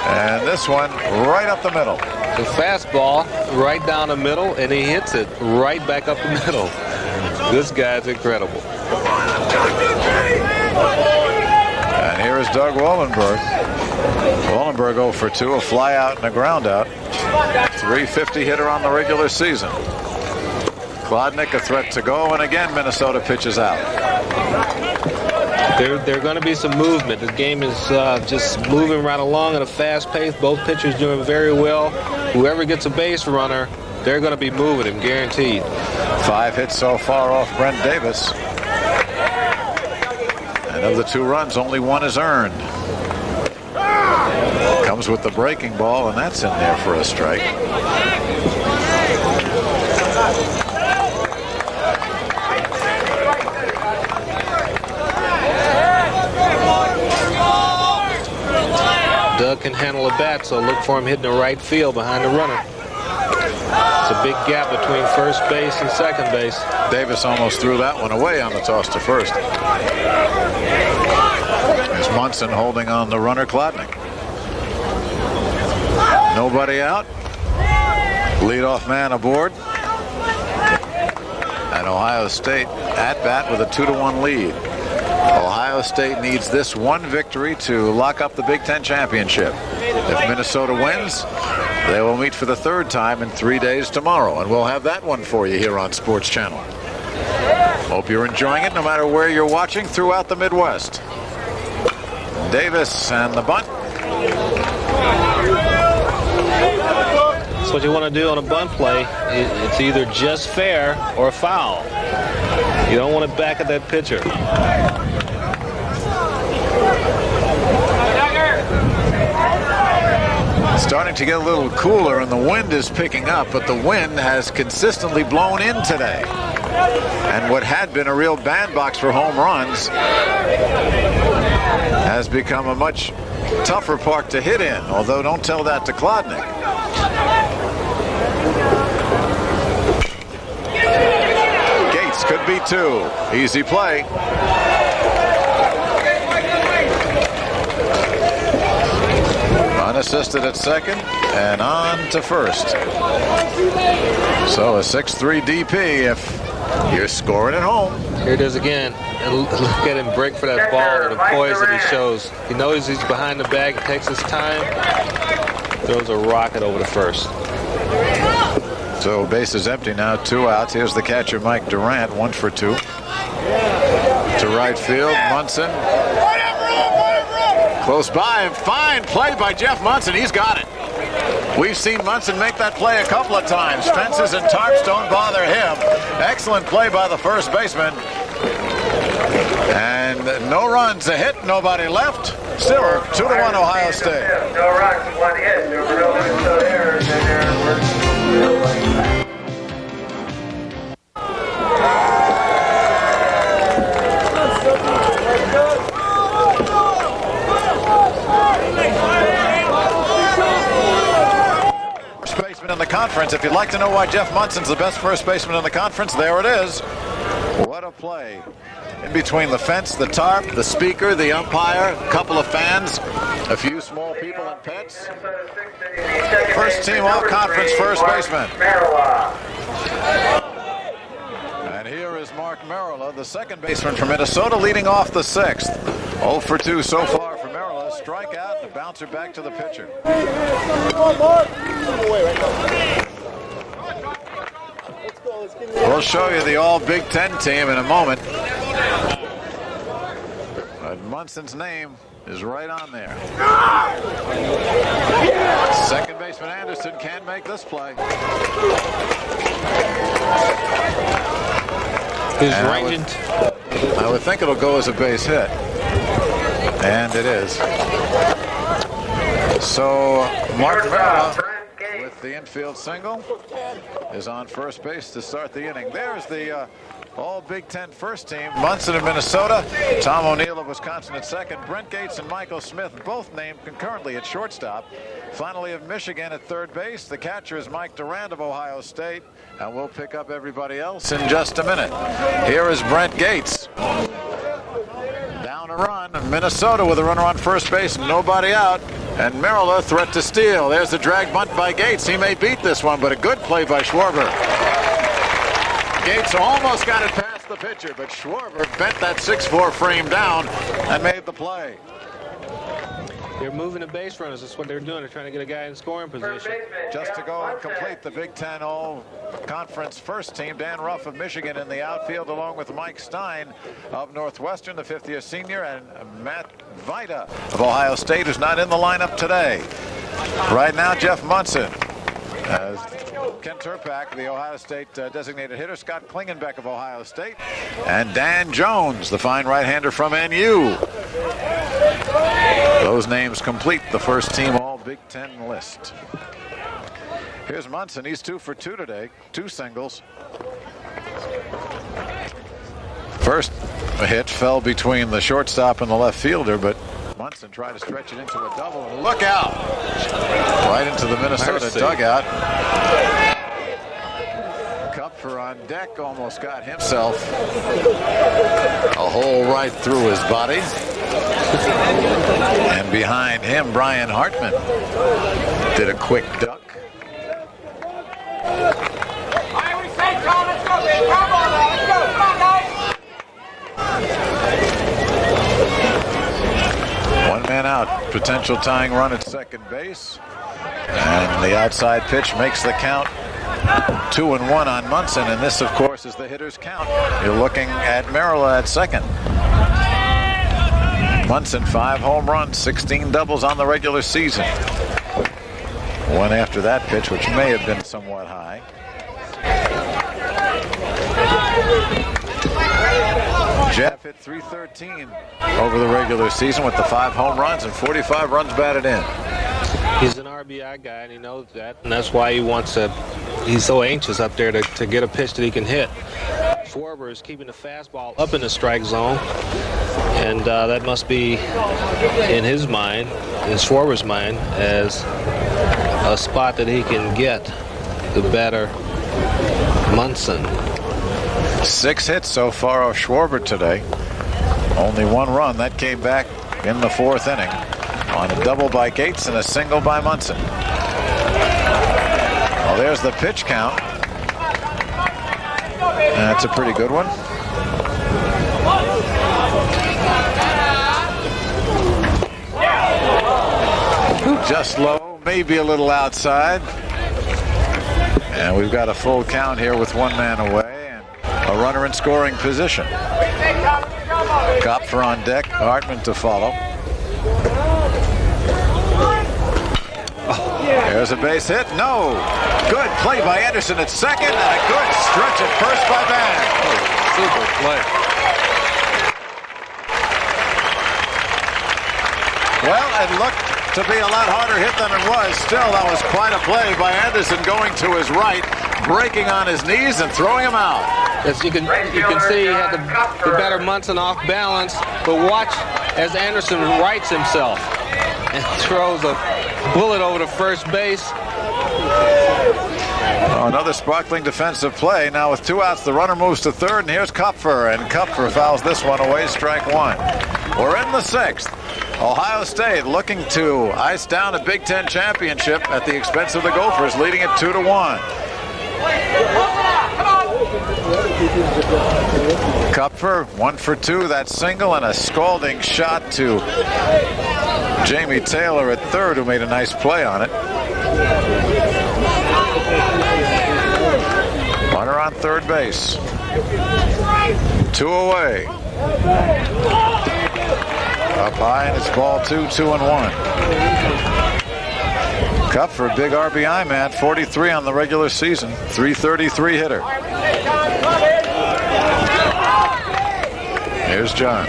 And this one right up the middle. The fastball right down the middle, and he hits it right back up the middle. This guy's incredible. And here is Doug Wallenberg. Wallenberg 0 for 2, a fly out and a ground out. 350 hitter on the regular season. Klodnik a threat to go, and again Minnesota pitches out. There going to be some movement. The game is just moving right along at a fast pace. Both pitchers doing very well. Whoever gets a base runner, they're going to be moving him, guaranteed. 5 hits so far off Brent Davis. And of the 2 runs, only 1 is earned. Comes with the breaking ball, and that's in there for a strike. Doug can handle a bat, so look for him hitting the right field behind the runner. It's a big gap between first base and second base. Davis almost threw that one away on the toss to first. There's Munson holding on the runner, Klodnik. Nobody out. Leadoff man aboard. And Ohio State at bat with a 2-1 lead. Ohio State needs this one victory to lock up the Big Ten championship. If Minnesota wins, they will meet for the 3rd time in 3 days tomorrow, and we'll have that one for you here on Sports Channel. Hope you're enjoying it no matter where you're watching throughout the Midwest. Davis and the bunt. That's what you want to do on a bunt play. It's either just fair or foul. You don't want it back at that pitcher. Starting to get a little cooler and the wind is picking up, but the wind has consistently blown in today. And what had been a real bandbox for home runs has become a much tougher park to hit in, although don't tell that to Klodnik. Gates could be 2. Easy play. Unassisted at second and on to first. So a 6-3 DP if you're scoring at home. Here it is again. And look at him break for that ball and the poise that he shows. He knows he's behind the bag. He takes his time. Throws a rocket over to first. So base is empty now. 2 outs. Here's the catcher Mike Durant. 1 for 2. To right field. Munson. Close by and fine play by Jeff Munson. He's got it. We've seen Munson make that play a couple of times. Fences and tarps don't bother him. Excellent play by the first baseman. And no runs, a hit, nobody left. Still 2-1 Ohio State. No runs, 1 hit. There were no Minnesota errors in there. In the conference. If you'd like to know why Jeff Munson's the best first baseman in the conference, there it is. What a play. In between the fence, the tarp, the speaker, the umpire, a couple of fans, a few small people and pets. First team all-conference first baseman. And here is Mark Merrilla, the second baseman for Minnesota, leading off the 6th. 0 for 2 so far for Merrilla. Strikeout and a bouncer back to the pitcher. We'll show you the all Big Ten team in a moment. But Munson's name is right on there. Second baseman Anderson can't make this play. I would think it'll go as a base hit. And it is. So Mark Merrilla with the infield single is on first base to start the inning. There's the all Big Ten first team. Munson of Minnesota, Tom O'Neill of Wisconsin at second, Brent Gates and Michael Smith both named concurrently at shortstop. Finally of Michigan at third base. The catcher is Mike Durant of Ohio State, and we'll pick up everybody else in just a minute. Here is Brent Gates. Down a run, Minnesota with a runner on first base, nobody out, and Merrilla threat to steal. There's the drag bunt by Gates. He may beat this one, but a good play by Schwarber. Gates almost got it past the pitcher, but Schwarber bent that 6'4" frame down and made the play. They're moving the base runners. That's what they're doing. They're trying to get a guy in scoring position. Just to go and complete the Big Ten All-Conference first team, Dan Ruff of Michigan in the outfield, along with Mike Stein of Northwestern, the fifth-year senior, and Matt Vita of Ohio State, who's not in the lineup today. Right now, Jeff Munson. Ken Turpak, the Ohio State designated hitter, Scott Klingenbeck of Ohio State, and Dan Jones, the fine right-hander from NU. Those names complete the first team all Big Ten list. Here's Munson. He's 2 for 2 today, 2 singles. First hit fell between the shortstop and the left fielder, but Munson tried to stretch it into a double, and look out! Right into the Minnesota dugout. Kupfer on deck almost got himself a hole right through his body. And behind him, Brian Hartman did a quick duck. One man out, potential tying run at second base. And the outside pitch makes the count 2-1 on Munson, and this, of course, is the hitter's count. You're looking at Merrilla at second. Munson, 5 home runs, 16 doubles on the regular season. One after that pitch, which may have been somewhat high. Jeff hit .313 over the regular season with the 5 home runs and 45 runs batted in. He's an RBI guy, and he knows that, and that's why he's so anxious up there to get a pitch that he can hit. Schwarber is keeping the fastball up in the strike zone, and that must be in his mind, in Schwarber's mind, as a spot that he can get the batter Munson. 6 hits so far off Schwarber today. Only 1 run. That came back in the 4th inning on a double by Gates and a single by Munson. Well, there's the pitch count. That's a pretty good one. Just low, maybe a little outside. And we've got a full count here with 1 man away and a runner in scoring position. Kopfer on deck, Hartman to follow. There's a base hit. No. Good play by Anderson at second, and a good stretch at first by Van. Super play. Well, it looked to be a lot harder hit than it was. Still, that was quite a play by Anderson going to his right, breaking on his knees and throwing him out. As you can see, he had the batter Munson off balance, but watch as Anderson rights himself and throws a bullet over to first base. Another sparkling defensive play. Now with 2 outs, the runner moves to third, and here's Kopfer, and Kopfer fouls this one away, strike 1. We're in the 6th. Ohio State looking to ice down a Big Ten championship at the expense of the Gophers, leading it 2-1. Kopfer 1 for 2, that single, and a scalding shot to Jamie Taylor at third, who made a nice play on it. Runner on third base. 2 away. Up high, and it's ball 2, 2-1. Kopfer, big RBI man, 43 on the regular season, 333 hitter. Here's John.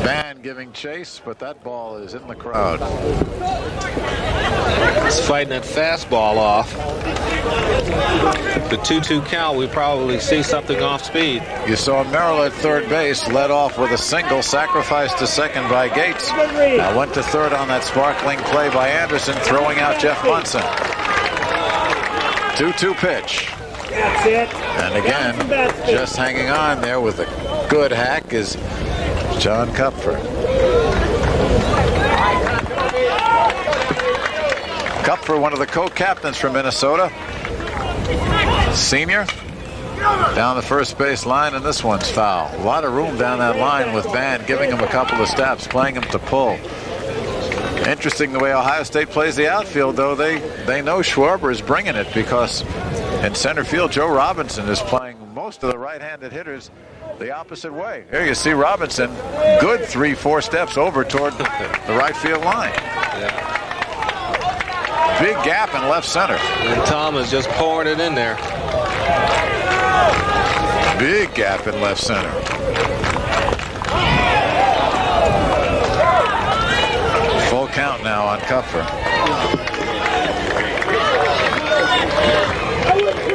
Van giving chase, but that ball is in the crowd. He's fighting that fastball off. The 2-2 count, we probably see something off speed. You saw Merrill at third base, led off with a single, sacrificed to second by Gates. Now went to third on that sparkling play by Anderson, throwing out Jeff Munson. 2-2 pitch. That's it. And again, just hanging on there with a good hack is John Kopfer. Kopfer, one of the co-captains from Minnesota. Senior. Down the first base line, and this one's foul. A lot of room down that line with Van giving him a couple of steps, playing him to pull. Interesting the way Ohio State plays the outfield, though. They know Schwarber is bringing it because in center field, Joe Robinson is playing most of the right-handed hitters the opposite way. Here you see Robinson, good 3-4 steps over toward the right field line. Yeah. Big gap in left center. And Tom is just pouring it in there. Big gap in left center. Full count now on Kopfer.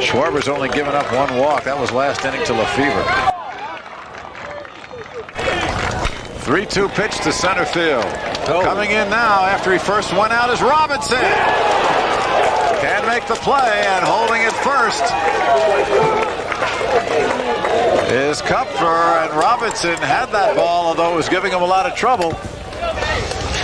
Schwarber's only given up 1 walk. That was last inning to Lefevre. 3-2 pitch to center field. Oh. Coming in now after he first went out is Robinson. Can't make the play, and holding it first is Kopfer, and Robinson had that ball, although it was giving him a lot of trouble.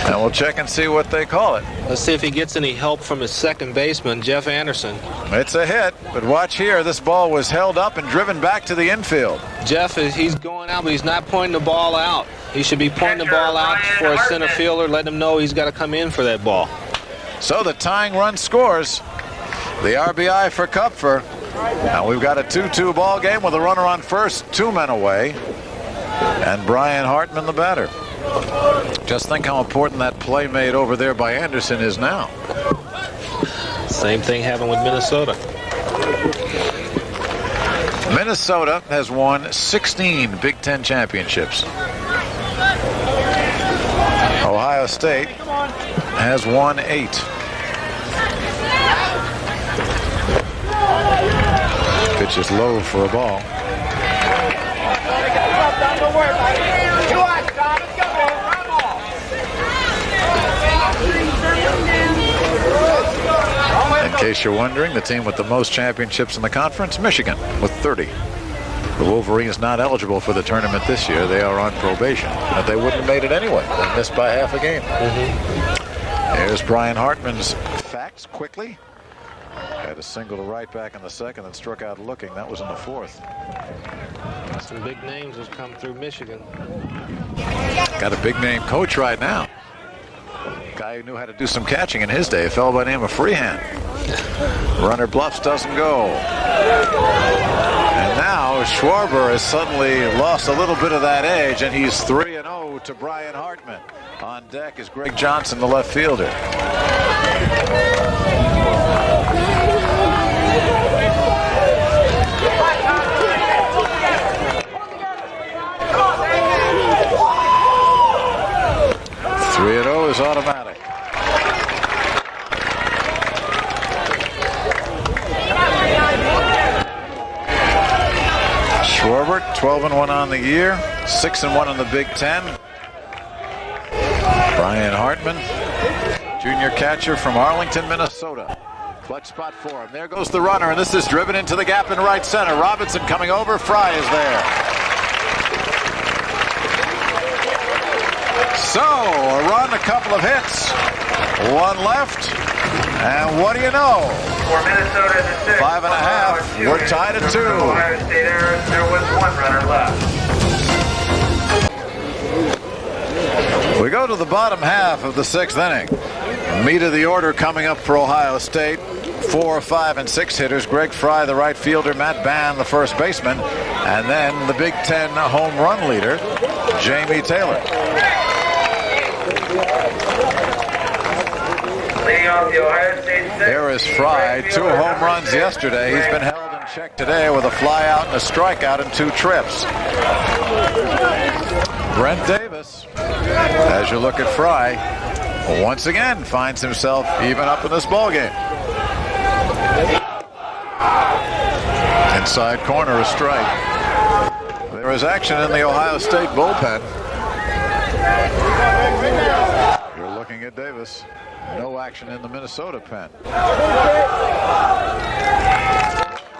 And we'll check and see what they call it. Let's see if he gets any help from his second baseman, Jeff Anderson. It's a hit, but watch here. This ball was held up and driven back to the infield. Jeff, he's going out, but he's not pointing the ball out. He should be pointing the ball out for a center fielder, letting him know he's got to come in for that ball. So the tying run scores. The RBI for Kopfer. Now we've got a 2-2 ball game with a runner on first, 2 men away, and Brian Hartman the batter. Just think how important that play made over there by Anderson is now. Same thing happened with Minnesota. Minnesota has won 16 Big Ten championships. Ohio State has won 8. Pitch is low for a ball. In case you're wondering, the team with the most championships in the conference, Michigan, with 30. The Wolverines not eligible for the tournament this year. They are on probation. But they wouldn't have made it anyway. They missed by half a game. Here's Brian Hartman's facts quickly. Had a single to right back in the second and struck out looking. That was in the fourth. Some big names have come through Michigan. Got a big name coach right now. Guy who knew how to do some catching in his day. A fellow by the name of Freehand. Runner bluffs, doesn't go. And now Schwarber has suddenly lost a little bit of that edge, and he's 3-0 to Brian Hartman. On deck is Greg Johnson, the left fielder. Is automatic. Schwarber, 12-1 on the year, 6-1 in the Big Ten. Brian Hartman, junior catcher from Arlington, Minnesota. Clutch spot for him. There goes the runner, and this is driven into the gap in right center. Robinson coming over. Fry is there. So, a run, a couple of hits, one left, and what do you know? For Minnesota in the 6th. 5.5. We're tied at 2. Ohio State errors. There was one runner left. We go to the bottom half of the 6th inning. Meat of the order coming up for Ohio State. 4, 5, and 6 hitters. Greg Fry, the right fielder. Matt Bann, the first baseman. And then the Big Ten home run leader, Jamie Taylor. There is Fry, 2 home runs yesterday. He's been held in check today with a fly out and a strikeout in 2 trips. Brent Davis, as you look at Fry, once again finds himself even up in this ballgame. Inside corner, a strike. There is action in the Ohio State bullpen. You're looking at Davis. No action in the Minnesota pen.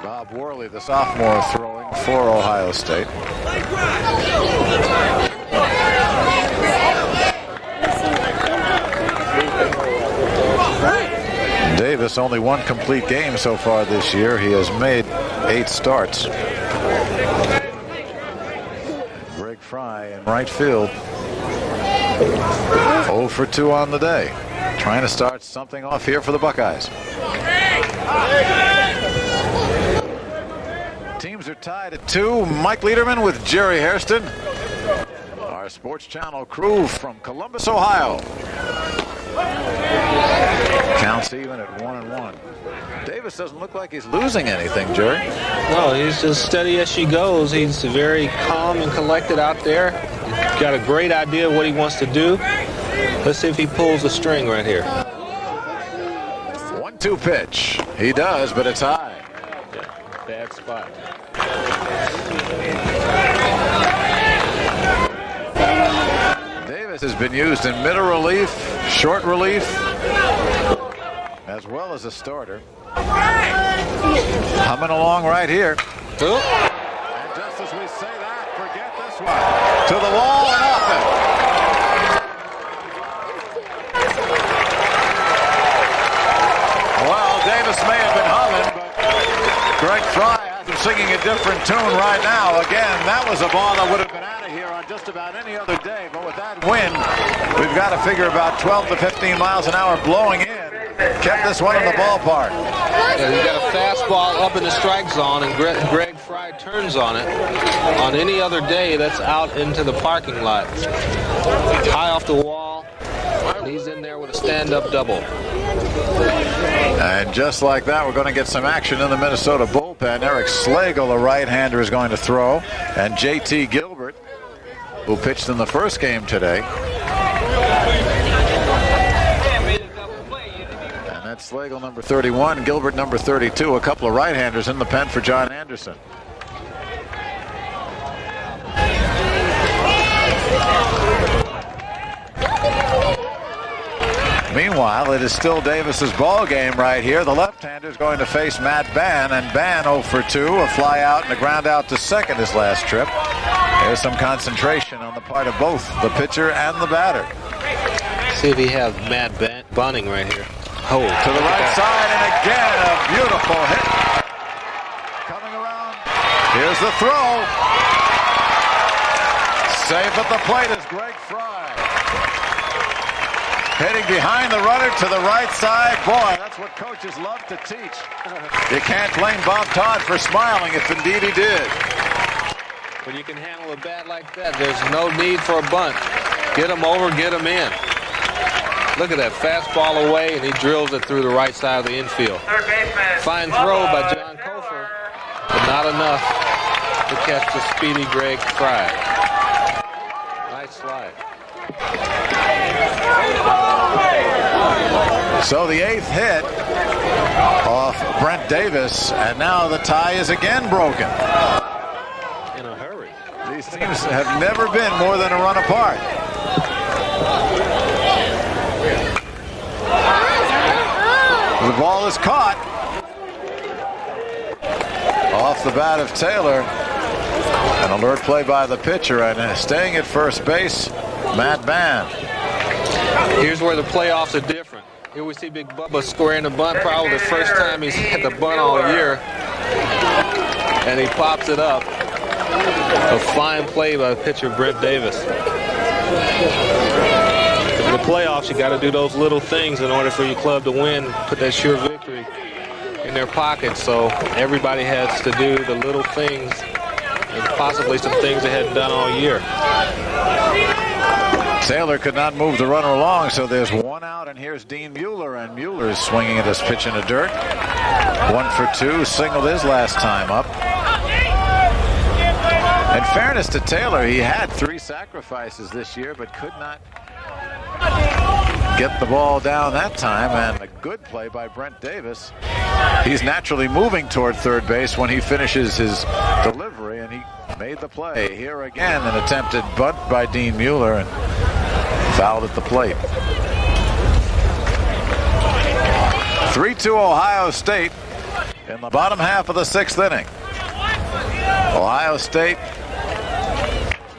Bob Worley, the sophomore, throwing for Ohio State. Davis, only 1 complete game so far this year. He has made 8 starts. Greg Fry in right field. 0 for 2 on the day. Trying to start something off here for the Buckeyes. Teams are tied at 2. Mike Lederman with Jerry Hairston. Our Sports Channel crew from Columbus, Ohio. Counts even at 1-1. Davis doesn't look like he's losing anything, Jerry. No, he's as steady as she goes. He's very calm and collected out there. He's got a great idea of what he wants to do. Let's see if he pulls the string right here. 1-2 pitch. He does, but it's high. Yeah, bad spot. Davis has been used in middle relief, short relief, as well as a starter. Humming along right here. Oh. And just as we say that, forget this one. To the wall and off it. Well, Davis may have been humming, but Greg Fry has him singing a different tune right now. Again, that was a ball that would have been out of here on just about any other day, but with that wind, we've got to figure about 12 to 15 miles an hour blowing in. Kept this one in the ballpark. Yeah, you got a fastball up in the strike zone, and Greg Fry turns on it. On any other day, that's out into the parking lot. High off the wall, and he's in there with a stand-up double. And just like that, we're going to get some action in the Minnesota bullpen. Eric Slagle, the right-hander, is going to throw. And J.T. Gilbert, who pitched in the first game today, Matt Slagle, number 31. Gilbert, number 32. A couple of right-handers in the pen for John Anderson. Meanwhile, it is still Davis's ball game right here. The left-hander is going to face Matt Ban, and Ban 0 for 2, a fly out and a ground out to second his last trip. There's some concentration on the part of both the pitcher and the batter. See if he has Matt Bunning right here. Oh, to the right side, and again a beautiful hit. Coming around. Here's the throw. Safe at the plate is Greg Fry. Hitting behind the runner to the right side. Boy, that's what coaches love to teach. You can't blame Bob Todd for smiling if indeed he did. When you can handle a bat like that, there's no need for a bunt. Get him over, get him in. Look at that fastball away, and he drills it through the right side of the infield. Fine throw by John Kofer, but not enough to catch the speedy Greg Fry. Nice slide. So the 8th hit off Brent Davis, and now the tie is again broken. In a hurry. These teams have never been more than a run apart. The ball is caught off the bat of Taylor. An alert play by the pitcher, and staying at first base, Matt Ban. Here's where the playoffs are different. Here we see Big Bubba squaring the bunt, probably the first time he's hit the bunt all year. And he pops it up. A fine play by pitcher Brent Davis. In the playoffs, you got to do those little things in order for your club to win, put that sure victory in their pocket. So everybody has to do the little things and possibly some things they hadn't done all year. Taylor could not move the runner along, so there's one out, and here's Dean Mueller, and Mueller is swinging at his pitch in the dirt. 1 for 2, singled his last time up. In fairness to Taylor, he had 3 sacrifices this year, but could not get the ball down that time, and a good play by Brent Davis. He's naturally moving toward third base when he finishes his delivery, and he made the play. Here again, an attempted bunt by Dean Mueller, and fouled at the plate. 3-2 Ohio State in the bottom half of the 6th inning. Ohio State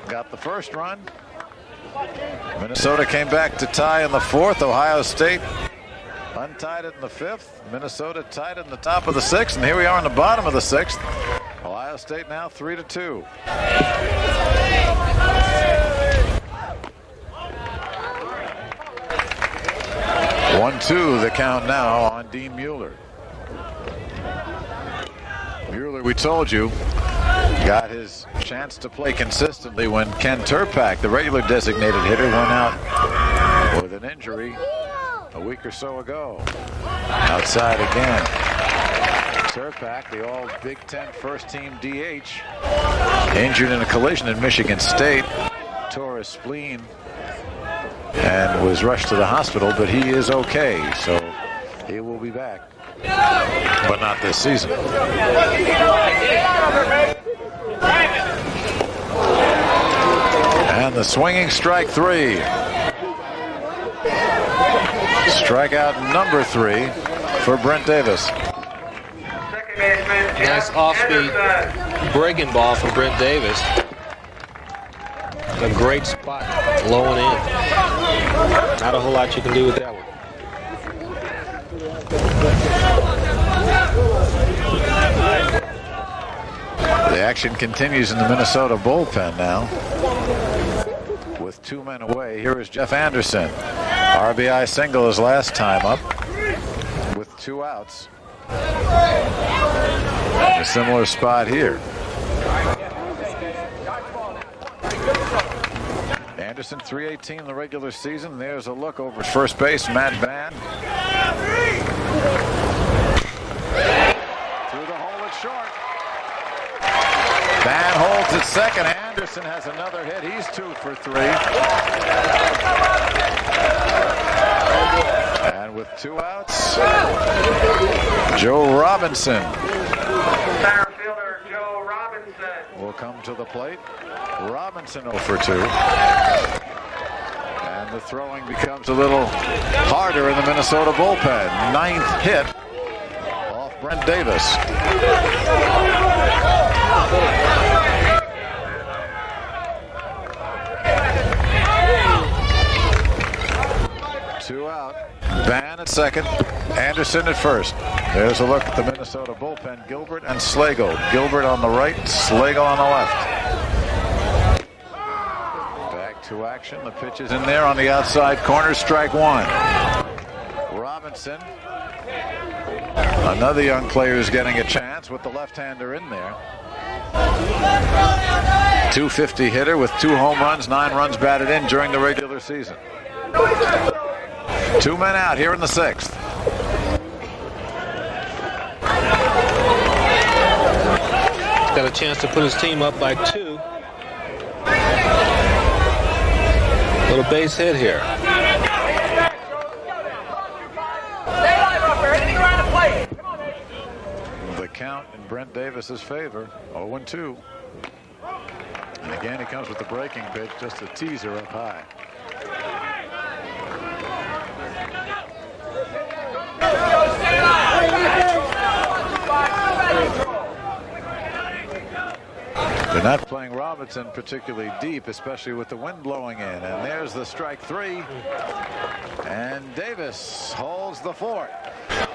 got the first run. Minnesota came back to tie in the 4th. Ohio State untied it in the 5th. Minnesota tied it in the top of the 6th, and here we are in the bottom of the 6th. Ohio State now 3-2. 1-2 the count now on Dean Mueller. Mueller, we told you, got his chance to play consistently when Ken Turpak, the regular designated hitter, went out with an injury a week or so ago. Outside again. Turpak, the all BigTen first-team DH, injured in a collision in Michigan State, tore his spleen and was rushed to the hospital, but he is okay, so he will be back, but not this season. And the swinging strike 3. Strikeout number 3 for Brent Davis. Nice off-speed breaking ball from Brent Davis. A great spot, low and in. Not a whole lot you can do with that one. The action continues in the Minnesota bullpen now. With 2 men away, here is Jeff Anderson. RBI single his last time up with 2 outs. A similar spot here. Anderson, 318 in the regular season. There's a look over at first base, Matt Ban. Through the hole at short. Ban holds at second. Anderson has another hit. He's 2 for 3. And with 2 outs, Joe Robinson Center fielder Joe Robinson will come to the plate. Robinson 0 for 2. And the throwing becomes a little harder in the Minnesota bullpen. 9th hit off Brent Davis. Two out. Van at second. Anderson at first. There's a look at the Minnesota bullpen. Gilbert and Slagle. Gilbert on the right, Slagle on the left. Back to action. The pitch is in there on the outside corner. Strike 1. Robinson. Another young player who's getting a chance with the left-hander in there. 250 hitter with 2 home runs, 9 runs batted in during the regular season. 2 men out here in the 6th. Got a chance to put his team up by 2. Little base hit here. The count in Brent Davis's favor, 0-2. And again, he comes with the breaking pitch, just a teaser up high. They're not playing Robinson particularly deep, especially with the wind blowing in. And there's the strike 3. And Davis holds the fort.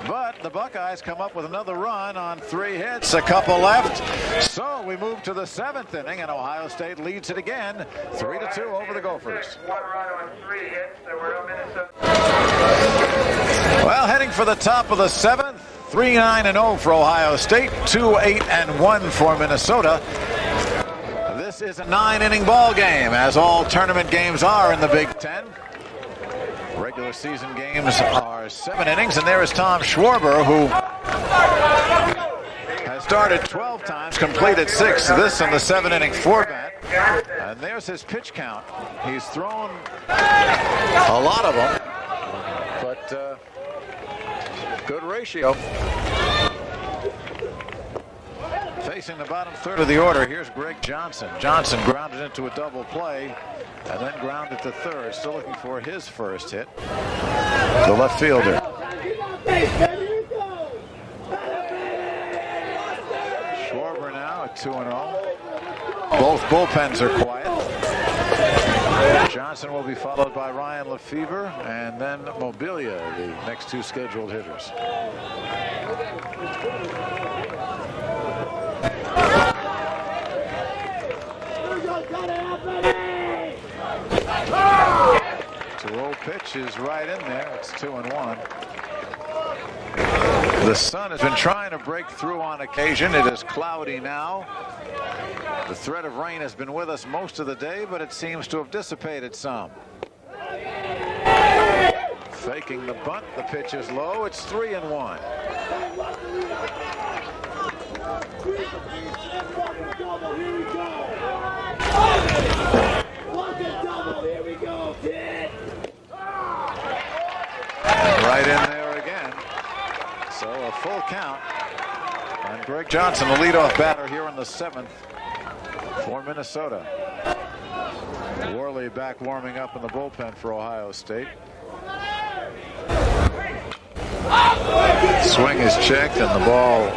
But the Buckeyes come up with another run on 3 hits, a couple left. So we move to the 7th inning, and Ohio State leads it again, 3-2 over the Gophers. 1 run on 3 hits. There were no Minnesota. Well, heading for the top of the 7th, 3-9-0 for Ohio State, 2-8-1 for Minnesota. This is a 9-inning ball game, as all tournament games are in the Big Ten. Regular season games are 7 innings, and there is Tom Schwarber, who has started 12 times, completed 6. This in the 7-inning format. And there's his pitch count. He's thrown a lot of them, but good ratio. Facing the bottom third of the order, here's Greg Johnson. Johnson grounded into a double play and then grounded to third. Still looking for his first hit. The left fielder. Schwarber now at 2-0. Both bullpens are quiet. Johnson will be followed by Ryan Lefevre and then Mobilia, the next 2 scheduled hitters. The pitch is right in there. It's 2-1. The sun has been trying to break through on occasion. It is cloudy now. The threat of rain has been with us most of the day, but it seems to have dissipated some. Faking the bunt. The pitch is low. It's 3-1. Right in there again. So a full count. And Greg Johnson, the leadoff batter here in the 7th for Minnesota. Worley back warming up in the bullpen for Ohio State. Swing is checked and the ball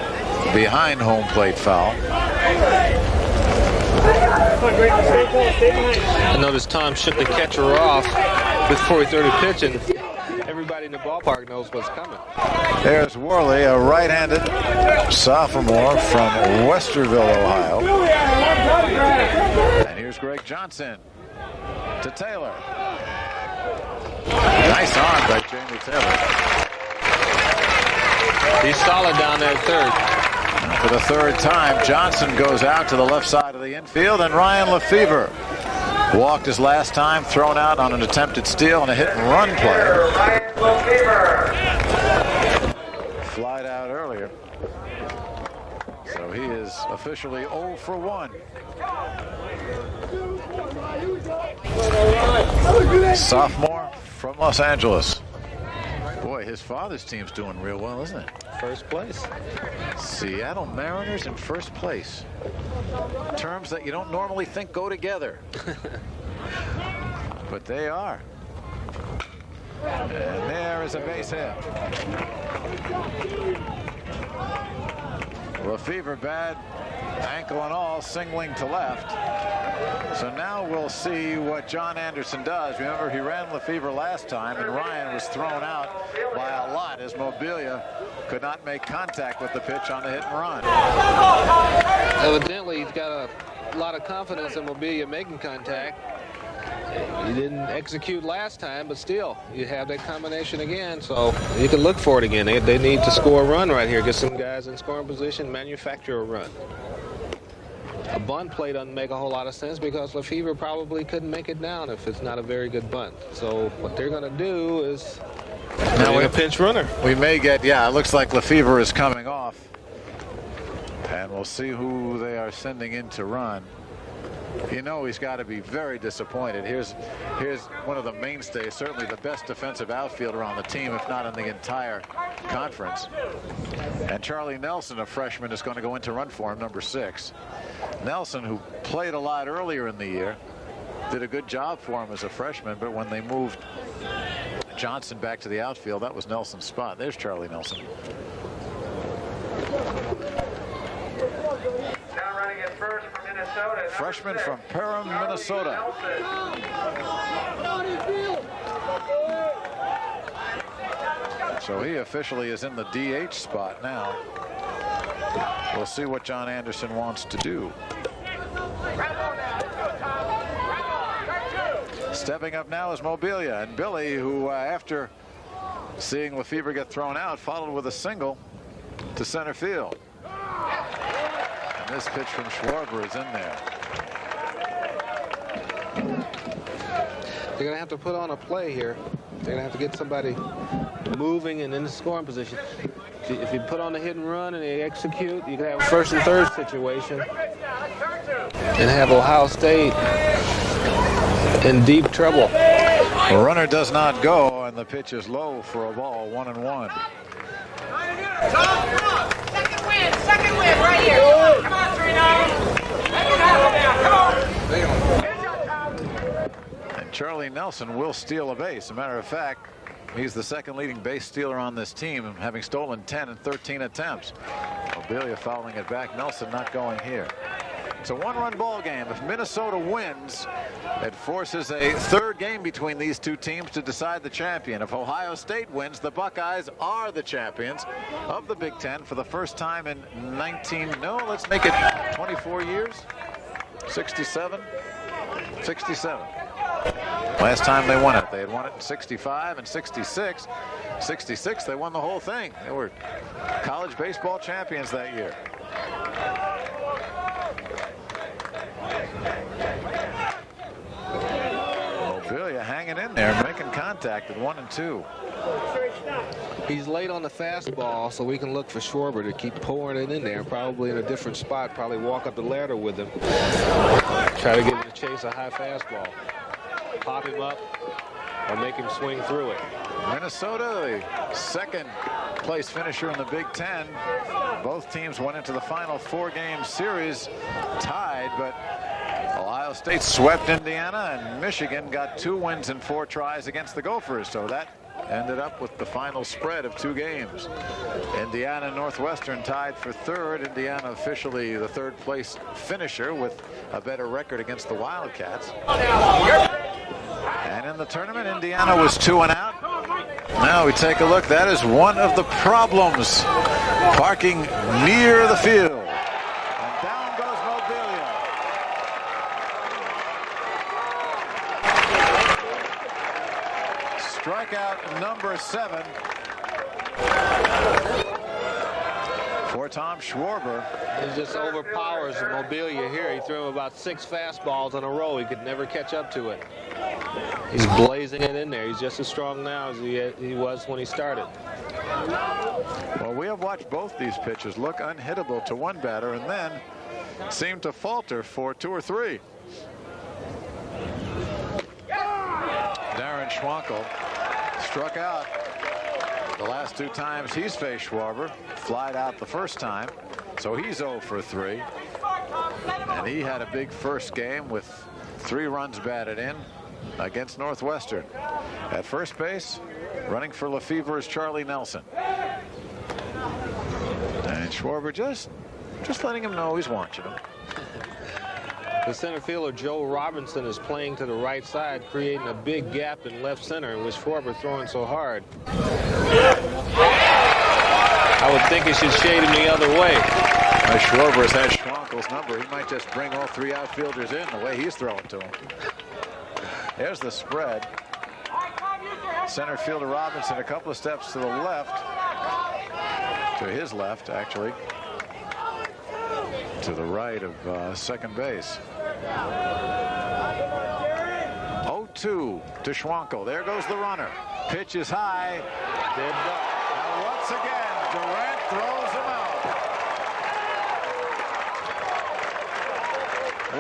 behind home plate foul. I noticed Tom shook the catcher off before he threw the pitch, and everybody in the ballpark knows what's coming. There's Worley, a right-handed sophomore from Westerville, Ohio. And here's Greg Johnson to Taylor. Nice arm by Jamie Taylor. He's solid down there at third. For the 3rd time, Johnson goes out to the left side of the infield, and Ryan Lefevre walked his last time, thrown out on an attempted steal and a hit-and-run play. Flied out earlier. So he is officially 0 for 1. Sophomore from Los Angeles. Boy, Boy, his father's team's doing real well, isn't it? First place. Seattle Mariners in first place. Terms that you don't normally think go together. But they are. And there is a base hit. Lefevre bad, ankle and all, singling to left. So now we'll see what John Anderson does. Remember, he ran Lefevre last time, and Ryan was thrown out by a lot as Mobilia could not make contact with the pitch on the hit and run. Evidently, he's got a lot of confidence in Mobilia making contact. He didn't execute last time, but still, you have that combination again, so you can look for it again. They need to score a run right here, get some guys in scoring position, manufacture a run. A bunt play doesn't make a whole lot of sense because Lefevre probably couldn't make it down if it's not a very good bunt. So what they're going to do is now a pinch runner. We may get, yeah, it looks like Lefevre is coming off. And we'll see who they are sending in to run. You know he's got to be very disappointed. Here's one of the mainstays, certainly the best defensive outfielder on the team, if not in the entire conference. And Charlie Nelson, a freshman, is going to go into run for him, number 6. Nelson, who played a lot earlier in the year, did a good job for him as a freshman, but when they moved Johnson back to the outfield, that was Nelson's spot. There's Charlie Nelson. Now running at first for Minnesota. Freshman from Perham, Minnesota. So he officially is in the DH spot now. We'll see what John Anderson wants to do. Stepping up now is Mobilia, and Billy, who after seeing Lefevre get thrown out, followed with a single to center field. And this pitch from Schwarber is in there. They're going to have to put on a play here. They're going to have to get somebody moving and in the scoring position. If you put on a hit and run and they execute, you can have a first and third situation and have Ohio State in deep trouble. The runner does not go, and the pitch is low for a ball, 1-1. Second win right here. Come on, 3-9. And Charlie Nelson will steal a base. As a matter of fact, he's the second leading base stealer on this team, having stolen 10 in 13 attempts. Mobilia fouling it back. Nelson not going here. It's a one-run ball game. If Minnesota wins, it forces a third game between these two teams to decide the champion. If Ohio State wins, the Buckeyes are the champions of the Big Ten for the first time in 24 years? 67? 67. Last time they won it. They had won it in 65 and 66. 66, they won the whole thing. They were college baseball champions that year. Mobilia hanging in there, making contact at 1-2. He's late on the fastball, so we can look for Schwarber to keep pouring it in there, probably in a different spot, probably walk up the ladder with him. Try to get him to chase a high fastball. Pop him up or make him swing through it. Minnesota, the second place finisher in the Big Ten. Both teams went into the final 4-game series tied, but Ohio State swept Indiana, and Michigan got 2 wins in 4 tries against the Gophers. So that ended up with the final spread of 2 games. Indiana and Northwestern tied for third. Indiana officially the third place finisher with a better record against the Wildcats. And in the tournament, Indiana was 2 and out. Now we take a look. That is one of the problems. Parking near the field. And down goes Mobilia. Strikeout number 7 for Tom Schwarber. He just overpowers Mobilia here. He threw him about 6 fastballs in a row. He could never catch up to it. He's blazing it in there. He's just as strong now as he was when he started. Well, we have watched both these pitches look unhittable to one batter and then seem to falter for 2 or 3. Darren Schwankel struck out The last 2 times he's faced Schwarber, flied out the first time, so he's 0 for 3. And he had a big first game with 3 runs batted in against Northwestern. At first base, running for Lefevre is Charlie Nelson. And Schwarber just letting him know he's watching him. The center fielder, Joe Robinson, is playing to the right side, creating a big gap in left center, in which Schwarber throwing so hard. I would think it should shade him the other way. Schwarber has had Schwankel's number. He might just bring all 3 outfielders in the way he's throwing to him. There's the spread. Center fielder Robinson a couple of steps to the left. To his left, actually. To the right of second base. 0-2 to Schwankel. There goes the runner. Pitch is high. Dead duck. And once again, Durant throws him out.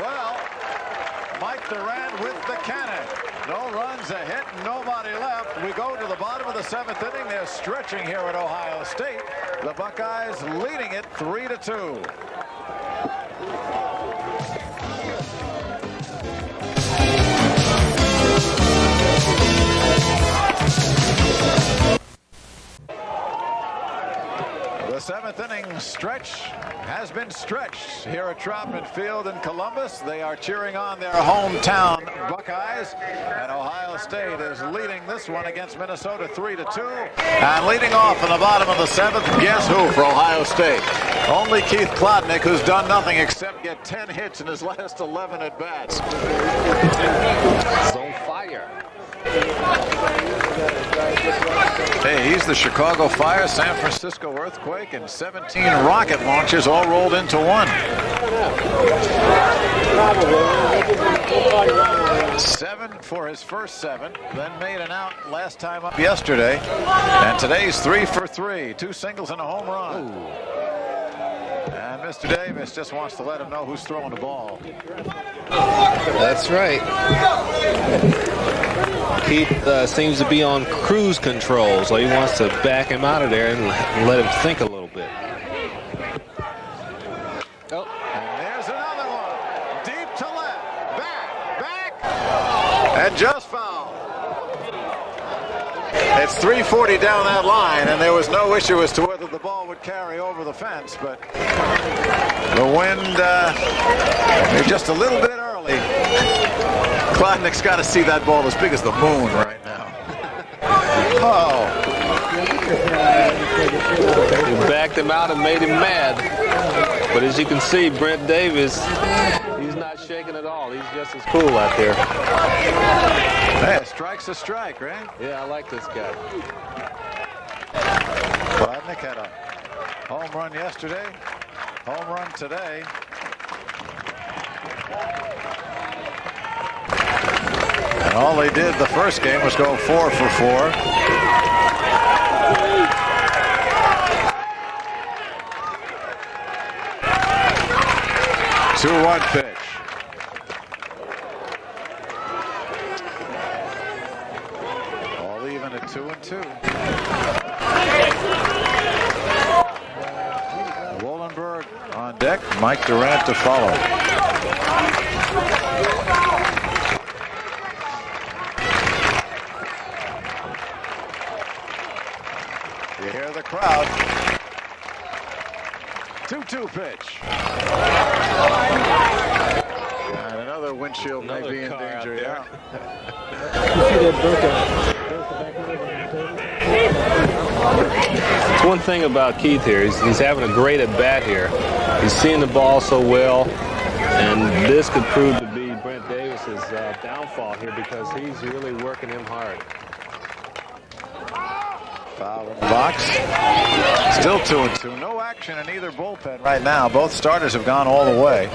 Well, Mike Durant with the cannon. No runs, a hit, nobody left. We go to the bottom of the 7th inning. They're stretching here at Ohio State. The Buckeyes leading it 3-2. The 7th inning stretch has been stretched here at Troutman Field in Columbus. They are cheering on their hometown Buckeyes, and Ohio State is leading this one against Minnesota 3-2. And leading off in the bottom of the 7th, guess who for Ohio State? Only Keith Klodnick, who's done nothing except get 10 hits in his last 11 at-bats. He's on fire. Hey, he's the Chicago Fire, San Francisco Earthquake, and 17 rocket launches all rolled into one. 7 for his first 7, then made an out last time up yesterday, and today's 3 for 3, 2 singles and a home run. Ooh. And Mr. Davis just wants to let him know who's throwing the ball. That's right. Keith seems to be on cruise control, so he wants to back him out of there and let him think a little bit. Oh, and there's another one. Deep to left. Back. And just foul. It's 340 down that line, and there was no issue as to whether the ball would carry over the fence, but the wind just a little bit early. Klodnick's got to see that ball as big as the moon right now. Oh. He backed him out and made him mad. But as you can see, Brent Davis, he's not shaking at all. He's just as cool out there. Hey, a strike's a strike, right? Yeah, I like this guy. Klodnick had a home run yesterday, home run today. And all they did the first game was go 4 for 4. Two 2-1 pitch. All even at 2-2. Wollenberg on deck. Mike Durant to follow. You hear the crowd. 2-2 pitch. And another windshield may be in danger. Yeah. It's one thing about Keith here. He's having a great at bat here. He's seeing the ball so well, and this could prove to be Brent Davis's downfall here because he's really working him hard. Foul in the box. Still 2-2. No action in either bullpen right now. Both starters have gone all the way.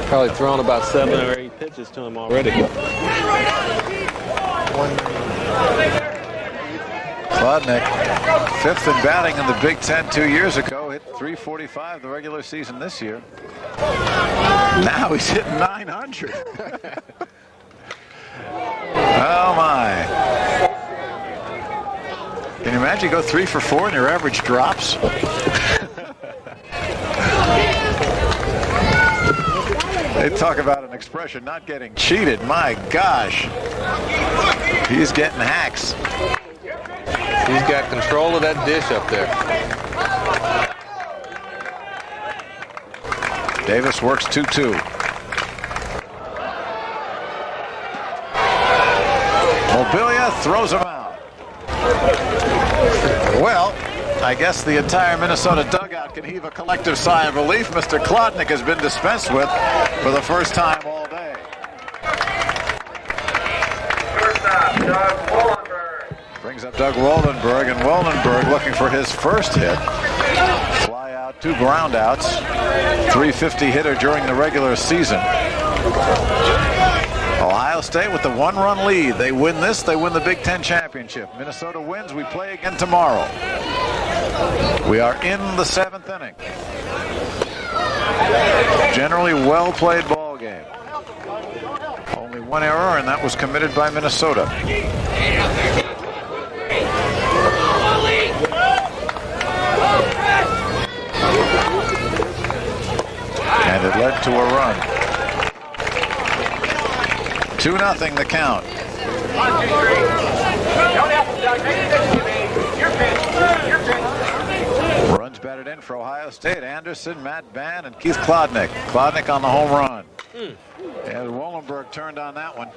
Probably thrown about 7 or 8 pitches to him already. Klodnick, 5th in batting in the Big Ten 2 years ago. Hit .345 the regular season this year. Now he's hitting .900. Oh my. Can you imagine you go 3 for 4 and your average drops? They talk about an expression, not getting cheated. My gosh. He's getting hacks. He's got control of that dish up there. Davis works 2-2. Mobilia throws him out. Well, I guess the entire Minnesota dugout can heave a collective sigh of relief. Mr. Klodnik has been dispensed with for the first time all day. Shortstop, Doug Wallenberg. Brings up Doug Wallenberg, and Wallenberg looking for his first hit. Fly out, 2 ground outs. 350 hitter during the regular season. Ohio State with the 1-run lead. They win this, they win the Big Ten championship. Minnesota wins, we play again tomorrow. We are in the 7th inning. Generally well-played ball game. Only 1 error, and that was committed by Minnesota. And it led to a run. 2-0 the count. Runs batted in for Ohio State. Anderson, Matt Bann, and Keith Klodnik. Klodnik on the home run. And Wallenberg turned on that one.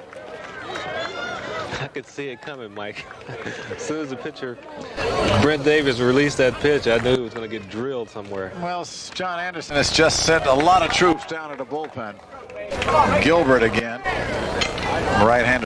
I could see it coming, Mike. As soon as the pitcher, Brent Davis, released that pitch, I knew it was going to get drilled somewhere. Well, John Anderson has just sent a lot of troops down to the bullpen. Gilbert again. Right-hander.